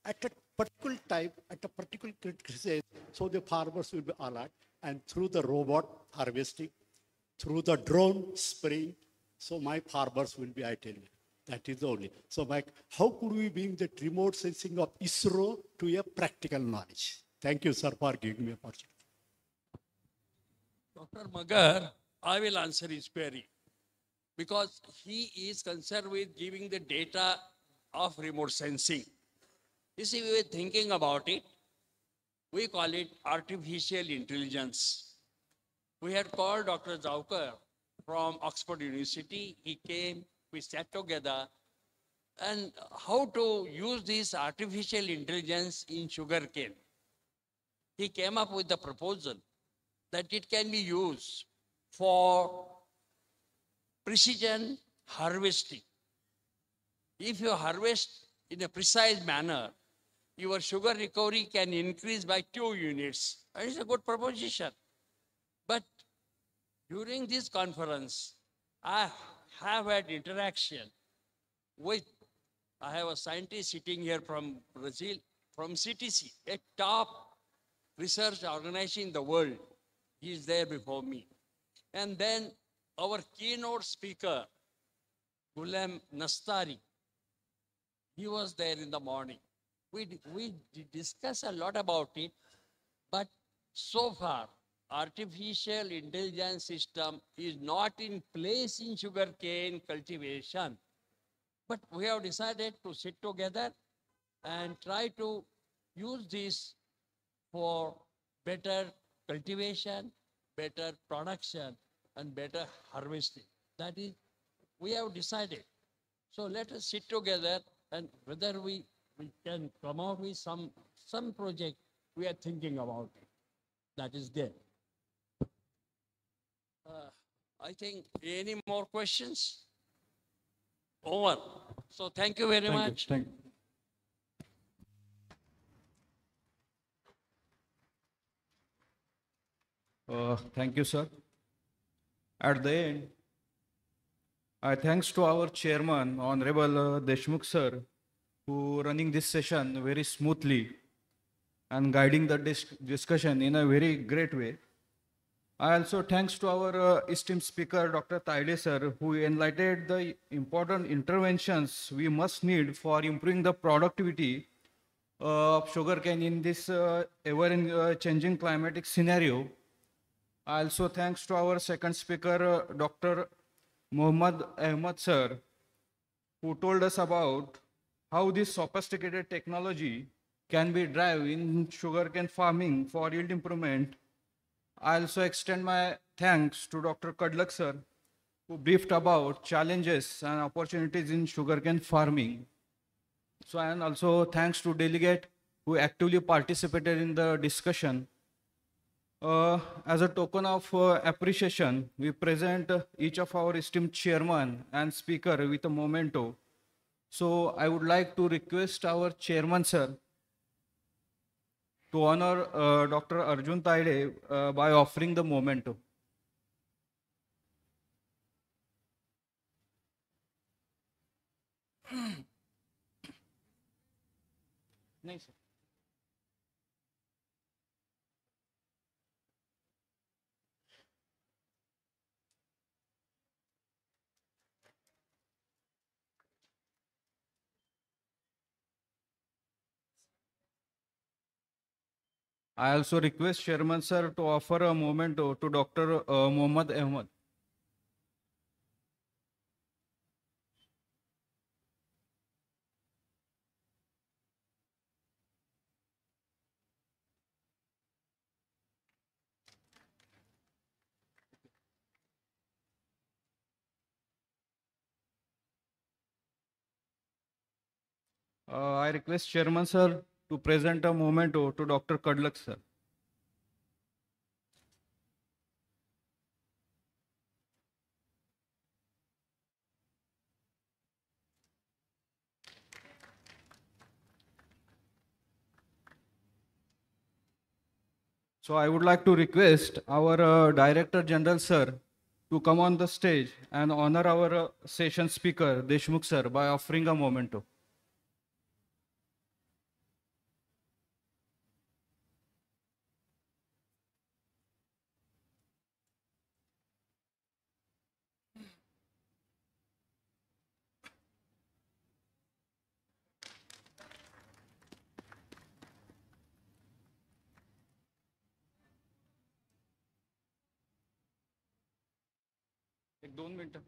at a particular time, at a particular critical stage, so the farmers will be alert, and through the robot harvesting, through the drone spraying, so my farmers will be, I tell you, that is the only. So Mike, how could we bring the remote sensing of ISRO to a practical knowledge? Thank you, sir, for giving me opportunity. Dr. Magar, I will answer his query because he is concerned with giving the data of remote sensing. You see, we were thinking about it. We call it artificial intelligence. We had called Dr. Zawkar from Oxford University. He came, we sat together, and how to use this artificial intelligence in sugarcane. He came up with the proposal that it can be used for precision harvesting. If you harvest in a precise manner, your sugar recovery can increase by 2 units. And it's a good proposition. But during this conference, I have had interaction with, I have a scientist sitting here from Brazil, from CTC, a top research organization in the world. He is there before me. And then our keynote speaker, Ghulam Nastari, he was there in the morning. We discussed a lot about it, but so far, artificial intelligence system is not in place in sugarcane cultivation. But we have decided to sit together and try to use this for better cultivation, better production, and better harvesting. That is, we have decided. So let us sit together and whether we can come out with some project, we are thinking about it. That is there. I think any more questions? Over. So thank you very much. Thank you. Thank you, sir. At the end, I thanks to our chairman, Honorable Deshmukh sir, who running this session very smoothly and guiding the discussion in a very great way. I also thanks to our esteemed speaker, Dr. Taide sir, who enlightened the important interventions we must need for improving the productivity of sugarcane in this ever-changing climatic scenario. I also thanks to our second speaker, Dr. Muhammad Ahmad sir, who told us about how this sophisticated technology can be driven in sugarcane farming for yield improvement. I also extend my thanks to Dr. Kadlak sir, who briefed about challenges and opportunities in sugarcane farming. So, and also thanks to delegate who actively participated in the discussion. As a token of appreciation, we present each of our esteemed chairman and speaker with a memento. So I would like to request our chairman, sir, to honor Dr. Arjun Taide by offering the memento. Nice. I also request Chairman sir to offer a memento to Dr. Muhammad Ahmad. I request Chairman sir to present a memento to Dr. Kadlak sir. So I would like to request our Director General sir to come on the stage and honor our session speaker Deshmukh sir by offering a memento. एक 2 मिनटं.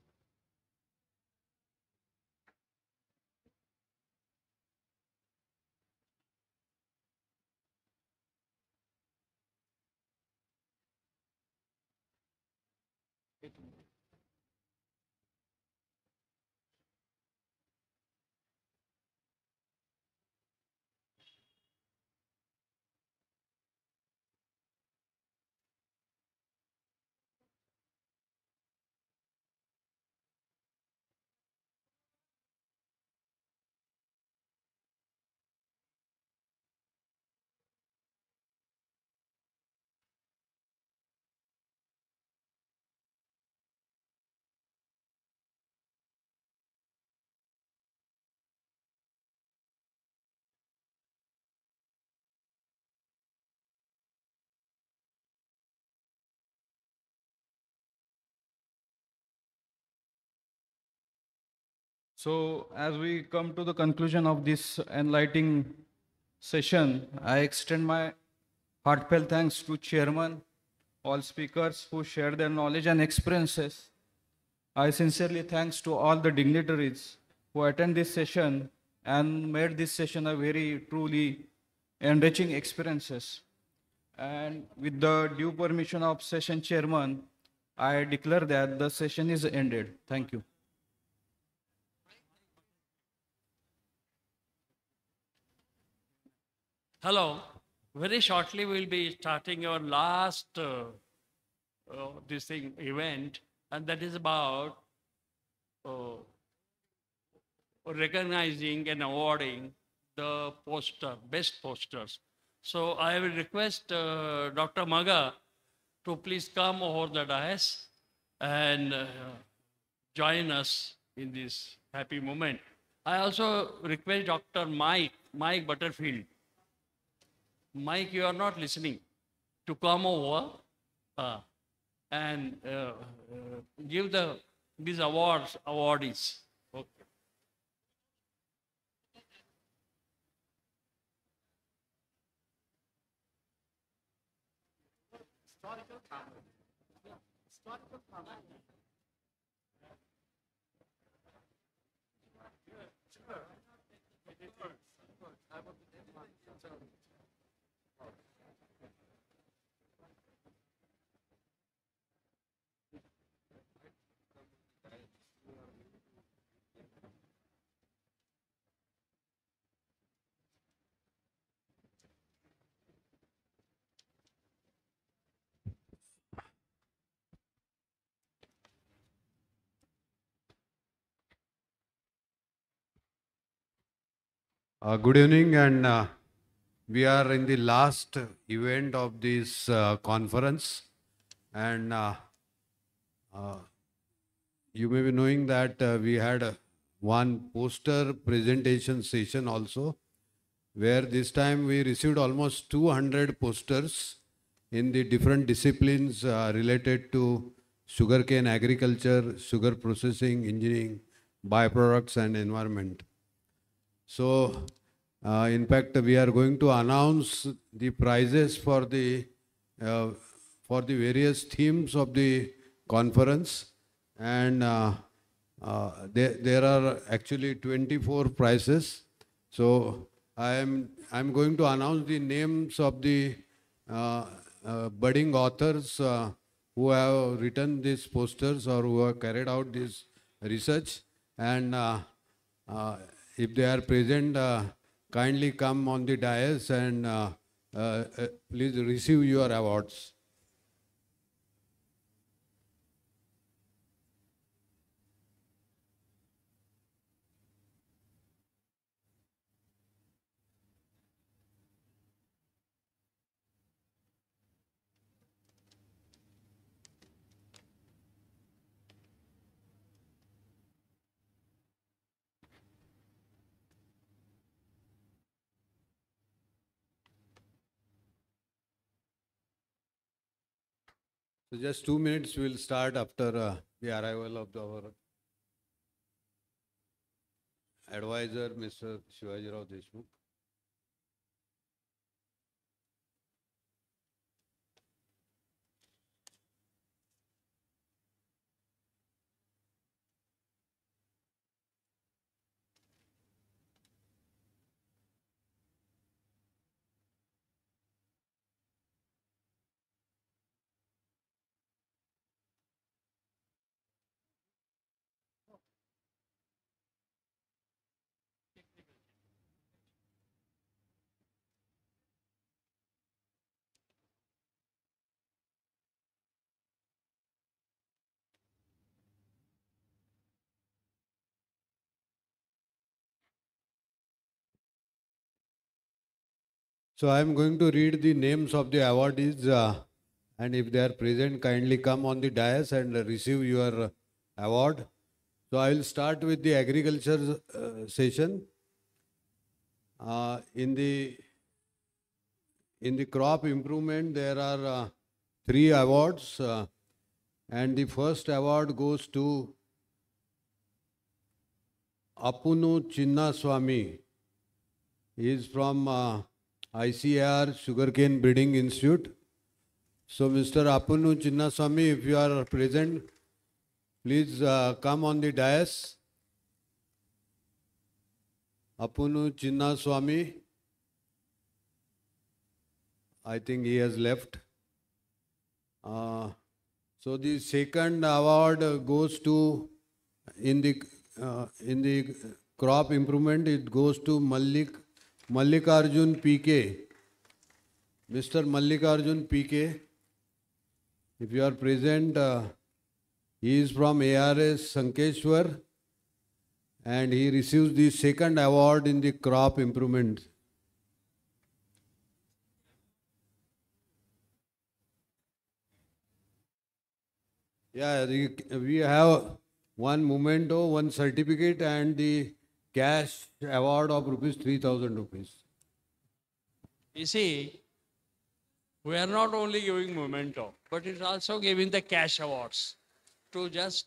So as we come to the conclusion of this enlightening session, I extend my heartfelt thanks to Chairman, all speakers who shared their knowledge and experiences. I sincerely thanks to all the dignitaries who attend this session and made this session a very truly enriching experiences. And with the due permission of session chairman, I declare that the session is ended. Thank you. Hello. Very shortly, we'll be starting our last this thing event, and that is about uh, recognizing and awarding the best posters. So I will request Dr. Maga to please come over the dais and join us in this happy moment. I also request Dr. Mike Butterfield. Mike, you are not listening, to come over and give these awardees. Okay. Good evening, and we are in the last event of this conference, and you may be knowing that we had one poster presentation session also, where this time we received almost 200 posters in the different disciplines related to sugarcane agriculture, sugar processing, engineering, byproducts, and environment. So, in fact, we are going to announce the prizes for the various themes of the conference, and there are actually 24 prizes. So, I'm going to announce the names of the budding authors who have written these posters or who have carried out this research, and if they are present, kindly come on the dais and please receive your awards. So just 2 minutes, we'll start after the arrival of our advisor, Mr. Shivajirao Deshmukh. So I am going to read the names of the awardees, and if they are present, kindly come on the dais and receive your award. So I will start with the agriculture session. In the crop improvement, there are 3 awards, and the first award goes to Apunu Chinnaswamy. He is from ICAR Sugarcane Breeding Institute. So Mr. Apunu Chinnaswamy, if you are present, please come on the dais. Apunu Chinnaswamy, I think he has left. So the second award goes to, in the crop improvement, it goes to Mallikarjun PK. Mr. Mallikarjun PK, if you are present, he is from ARS Sankeshwar and he receives the second award in the crop improvement. Yeah, we have one memento, one certificate and the cash award of rupees 3,000 rupees. You see, we are not only giving memento, but it's also giving the cash awards to just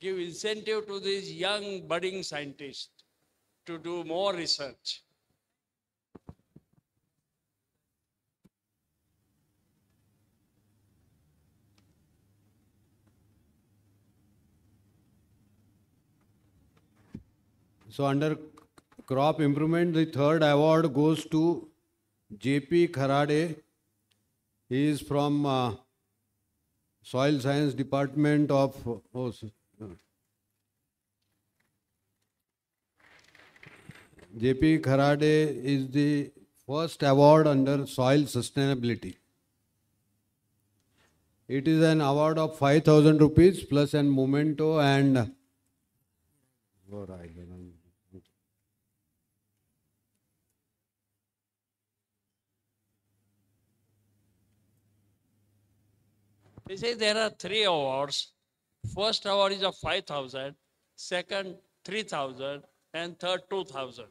give incentive to these young budding scientists to do more research. So under crop improvement, the third award goes to JP Kharade. He is from Soil Science Department of JP Kharade is the first award under soil sustainability. It is an award of 5,000 rupees plus an memento and They say there are 3 awards. First award is of 5,000, second 3,000, and third 2,000.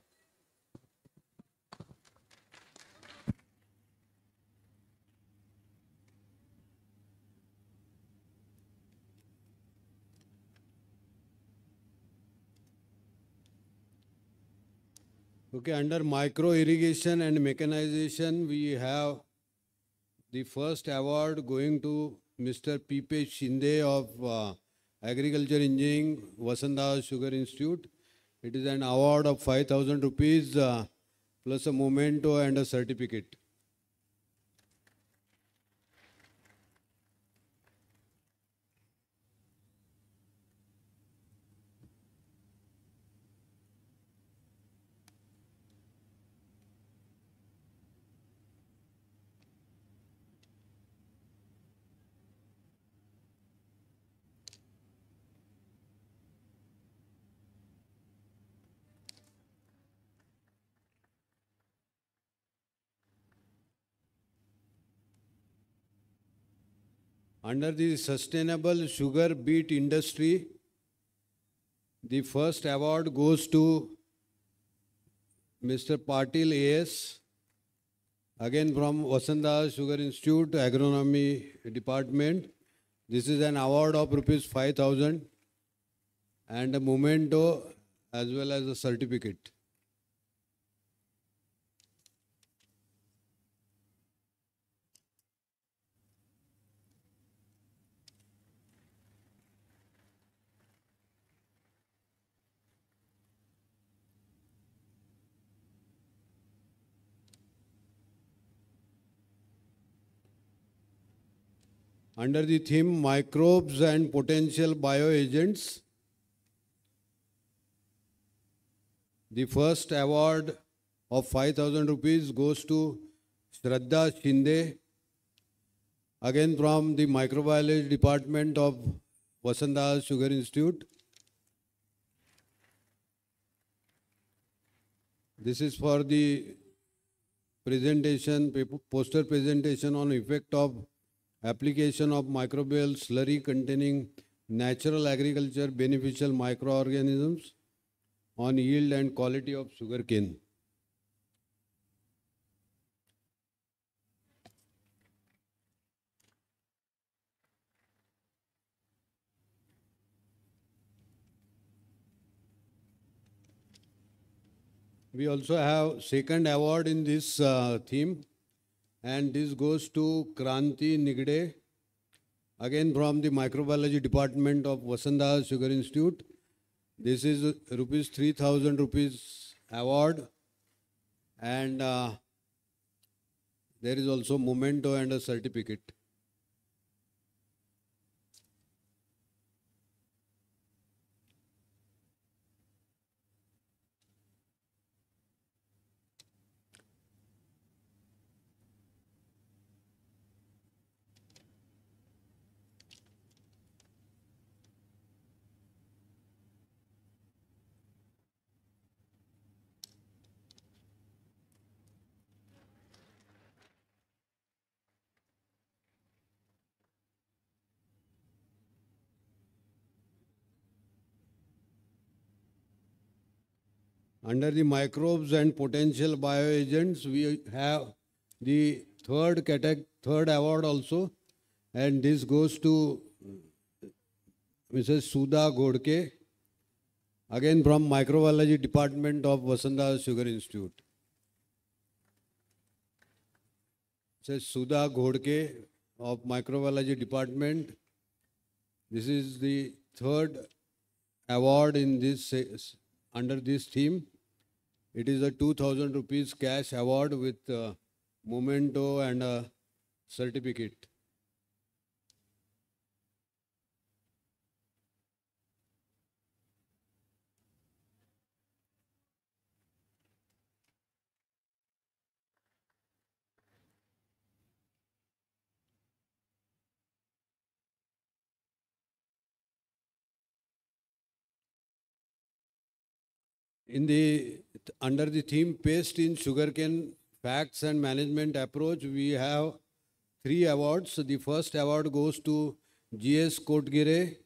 okay, under micro irrigation and mechanization, we have the first award going to Mr. P.P. Shinde of Agriculture Engineering, Vasantha Sugar Institute. It is an award of 5,000 rupees plus a memento and a certificate. Under the sustainable sugar beet industry, the first award goes to Mr. Patil AS, again from Vasanta Sugar Institute, Agronomy Department. This is an award of rupees 5,000 and a memento as well as a certificate. Under the theme Microbes and Potential Bioagents, the first award of 5,000 rupees goes to Shraddha Shinde, again from the Microbiology Department of Vasanta Sugar Institute. This is for the presentation, poster presentation on effect of application of microbial slurry containing natural agriculture beneficial microorganisms on yield and quality of sugarcane. We also have second award in this theme, and this goes to Kranti Nigde, again from the Microbiology Department of Vasanta Sugar Institute. This is rupees 3,000 rupees award, and there is also memento and a certificate. Under the microbes and potential bioagents, we have the third award also, and this goes to Mrs. Sudha Godke, again from Microbiology Department of Vasanta Sugar Institute. Mrs. Sudha Godke of Microbiology Department. This is the third award in this under this theme. It is a 2,000 rupees cash award with memento and a certificate. Under the theme Paste in Sugarcane Facts and Management Approach, we have 3 awards. The first award goes to G.S. Kotgire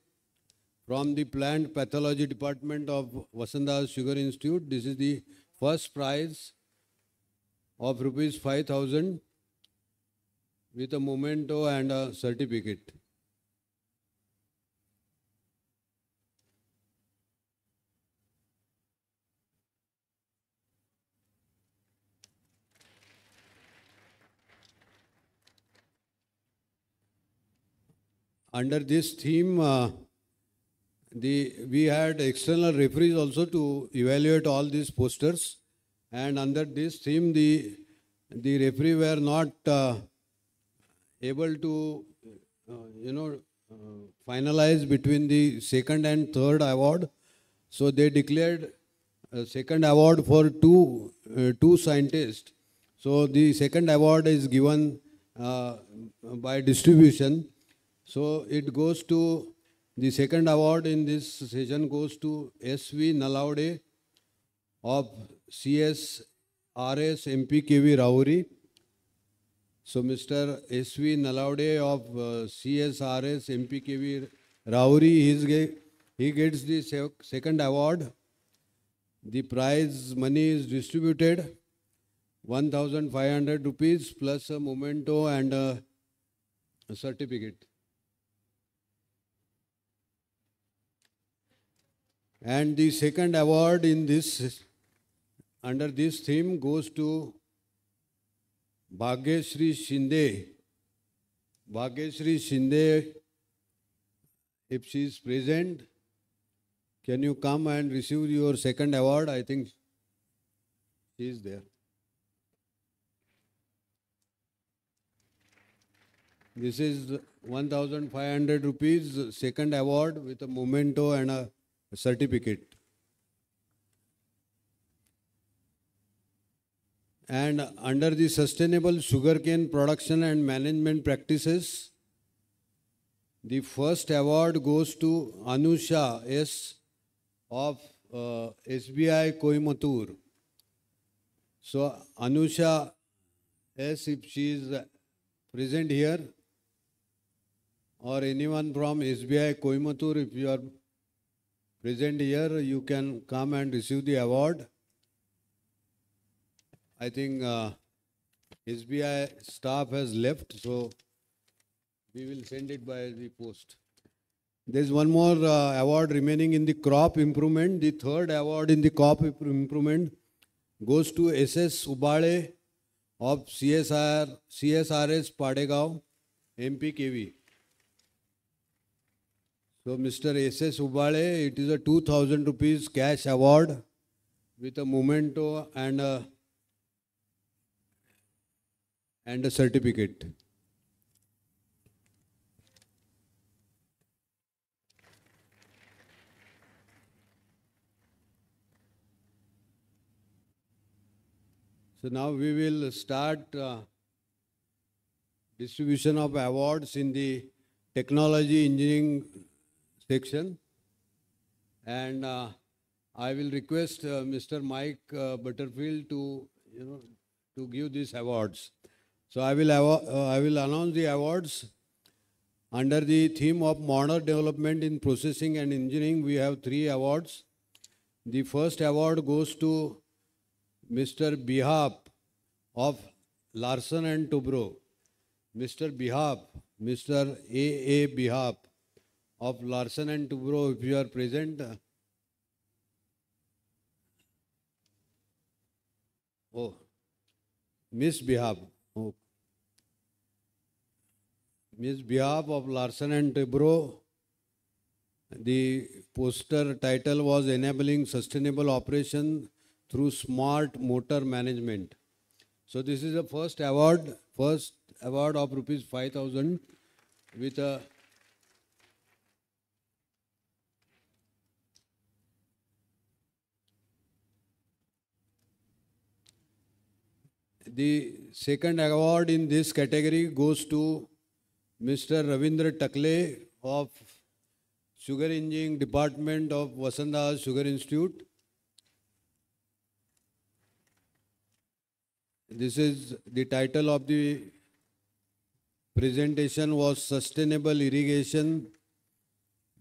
from the Plant Pathology Department of Vasanta Sugar Institute. This is the first prize of rupees 5,000 with a memento and a certificate. Under this theme, we had external referees also to evaluate all these posters, and under this theme, the referee were not able to, finalize between the second and third award. So they declared a second award for two scientists. So the second award is given by distribution. So it goes to, the second award in this session goes to S.V. Nalaude of CSRS MPKV Rauri. So Mr. S.V. Nalaude of CSRS MPKV Rauri, he gets the second award. The prize money is distributed, 1,500 rupees plus a memento and a certificate. And the second award in this, under this theme, goes to Bhagyashri Shinde. Bhagyashri Shinde, if she is present, can you come and receive your second award? I think she is there. This is 1,500 rupees, second award with a memento and a certificate. And under the sustainable sugarcane production and management practices, the first award goes to Anusha S. of SBI Coimbatore. So Anusha S., if she is present here, or anyone from SBI Coimbatore, if you are present here, you can come and receive the award. I think SBI staff has left, so we will send it by the post. There is one more award remaining in the crop improvement. The third award in the crop improvement goes to SS Ubale of CSRS Padegaon, MPKV. So Mr. SS Ubale, it is a 2,000 rupees cash award with a memento and a certificate. So now we will start distribution of awards in the technology engineering section. And I will request Mr. Mike Butterfield to give these awards. So I will announce the awards. Under the theme of modern development in processing and engineering, we have 3 awards. The first award goes to Mr. Bihap of Larsen and Toubro. Mr. Bihap, Mr. A. Bihap of Larsen and Toubro, if you are present. Miss Bihap. Miss Bihap of Larsen and Toubro. The poster title was Enabling Sustainable Operation through Smart Motor Management. So this is the first award of rupees 5,000 with a The second award in this category goes to Mr. Ravindra Takle of Sugar Engineering Department of Vasantdada Sugar Institute. This is the title of the presentation was Sustainable Irrigation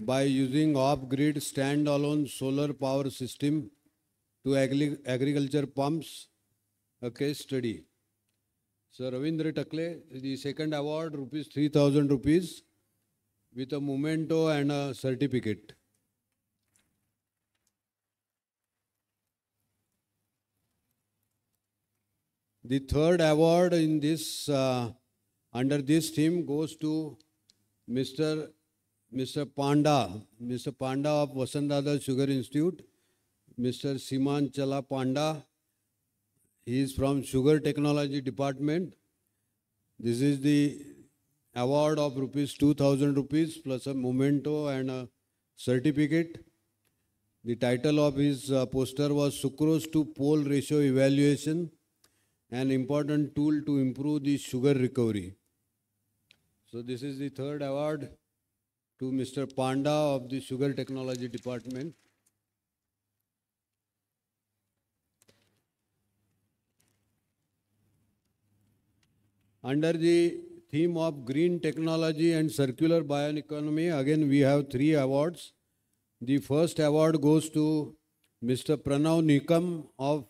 by using off-grid standalone solar power system to agriculture pumps, a case study. So Ravindra Takle, the second award, rupees 3,000 rupees with a memento and a certificate. The third award in this, under this theme goes to Mr. Panda of Vasantdada Sugar Institute, Mr. Simanchala Panda. He is from Sugar Technology Department. This is the award of rupees 2,000 rupees plus a memento and a certificate. The title of his poster was Sucrose to Pole Ratio Evaluation, an important tool to improve the sugar recovery. So this is the third award to Mr. Panda of the Sugar Technology Department. Under the theme of green technology and circular bioeconomy, again we have 3 awards. The first award goes to Mr. Pranav Nikam of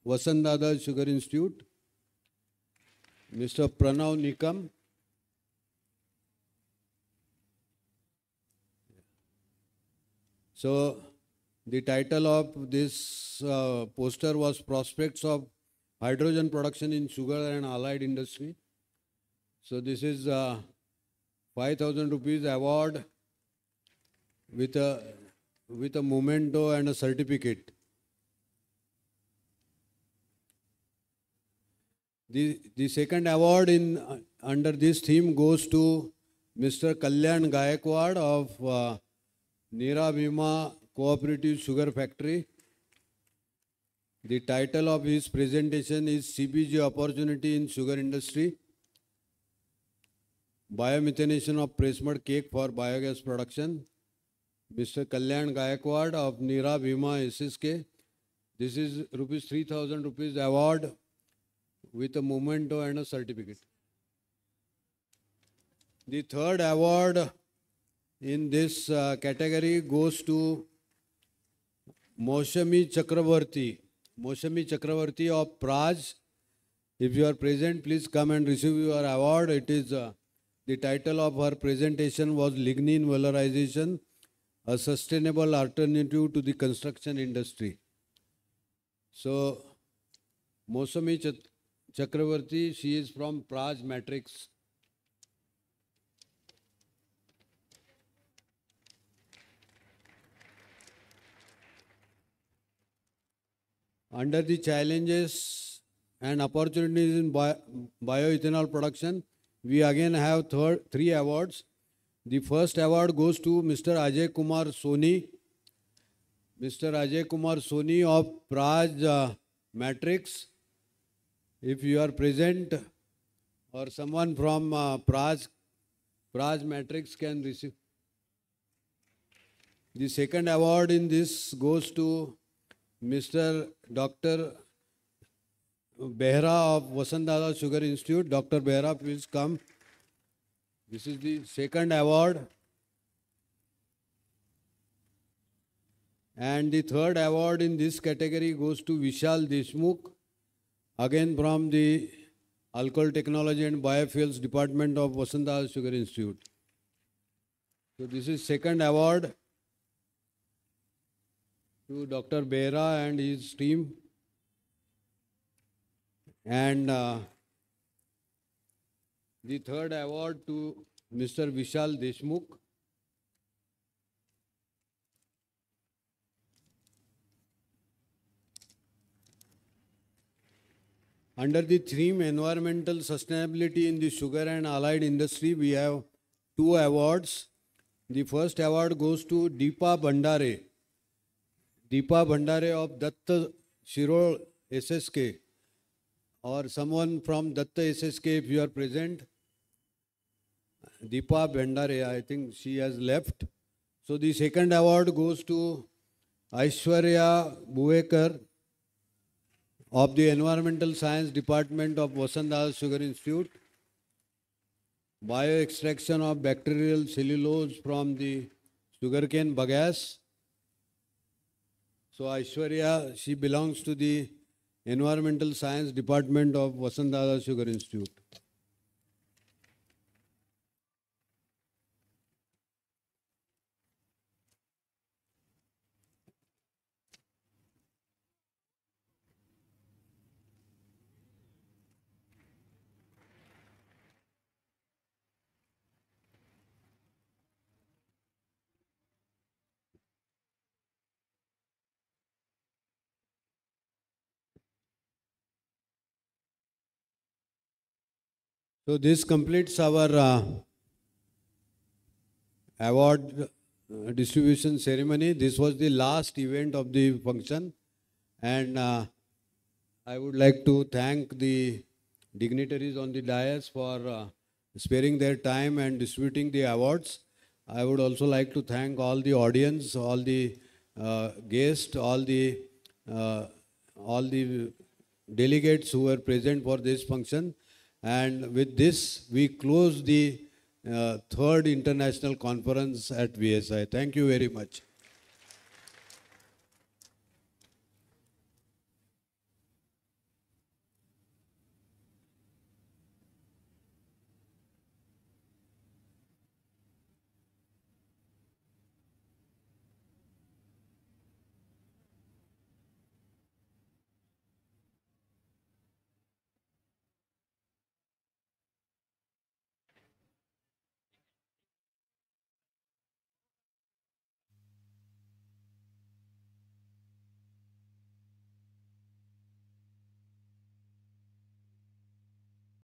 Vasantdada Sugar Institute. Mr. Pranav Nikam. So the title of this poster was Prospects of Hydrogen Production in Sugar and Allied Industry. So this is 5,000 rupees award with a memento and a certificate. The second award under this theme goes to Mr. Kalyan Gayakwad of Nira Bhima Cooperative Sugar Factory. The title of his presentation is CBG Opportunity in Sugar Industry, Biomethanation of Pressmud Cake for Biogas Production. Mr. Kalyan Gayakwad of Nira Bhima SSK. This is 3,000 rupees award with a memento and a certificate. The third award in this category goes to Moshami Chakravarti. Moshami Chakravarti of Praj. If you are present, please come and receive your award. It is the title of her presentation was Lignin Valorization, a sustainable alternative to the construction industry. So, Moshami Chakravarti, she is from Praj Matrix. Under the challenges and opportunities in bioethanol production, we again have 3 awards. The first award goes to Mr. Ajay Kumar Soni. Mr. Ajay Kumar Soni of Praj Matrix. If you are present or someone from Praj Matrix can receive. The second award in this goes to Mr. Dr. Behra of Vasantdada Sugar Institute. Dr. Behra, please come. This is the second award. And the third award in this category goes to Vishal Deshmukh, again from the Alcohol Technology and Biofuels Department of Vasantdada Sugar Institute. So this is second award to Dr. Behra and his team. And the third award to Mr. Vishal Deshmukh. Under the theme Environmental Sustainability in the Sugar and Allied Industry, we have 2 awards. The first award goes to Deepa Bhandare. Deepa Bhandare of Datta Shirol SSK, or someone from Datta SSK if you are present. Deepa Bhandare, I think she has left. So the second award goes to Aishwarya Buvekar of the Environmental Science Department of Vasantdada Sugar Institute. Bio-extraction of bacterial cellulose from the sugarcane bagasse. So Aishwarya, she belongs to the Environmental Science Department of Vasantdada Sugar Institute. So this completes our award distribution ceremony. This was the last event of the function, and I would like to thank the dignitaries on the dais for sparing their time and distributing the awards. I would also like to thank all the audience, all the guests, all the delegates who were present for this function. And with this, we close the third international conference at VSI. Thank you very much.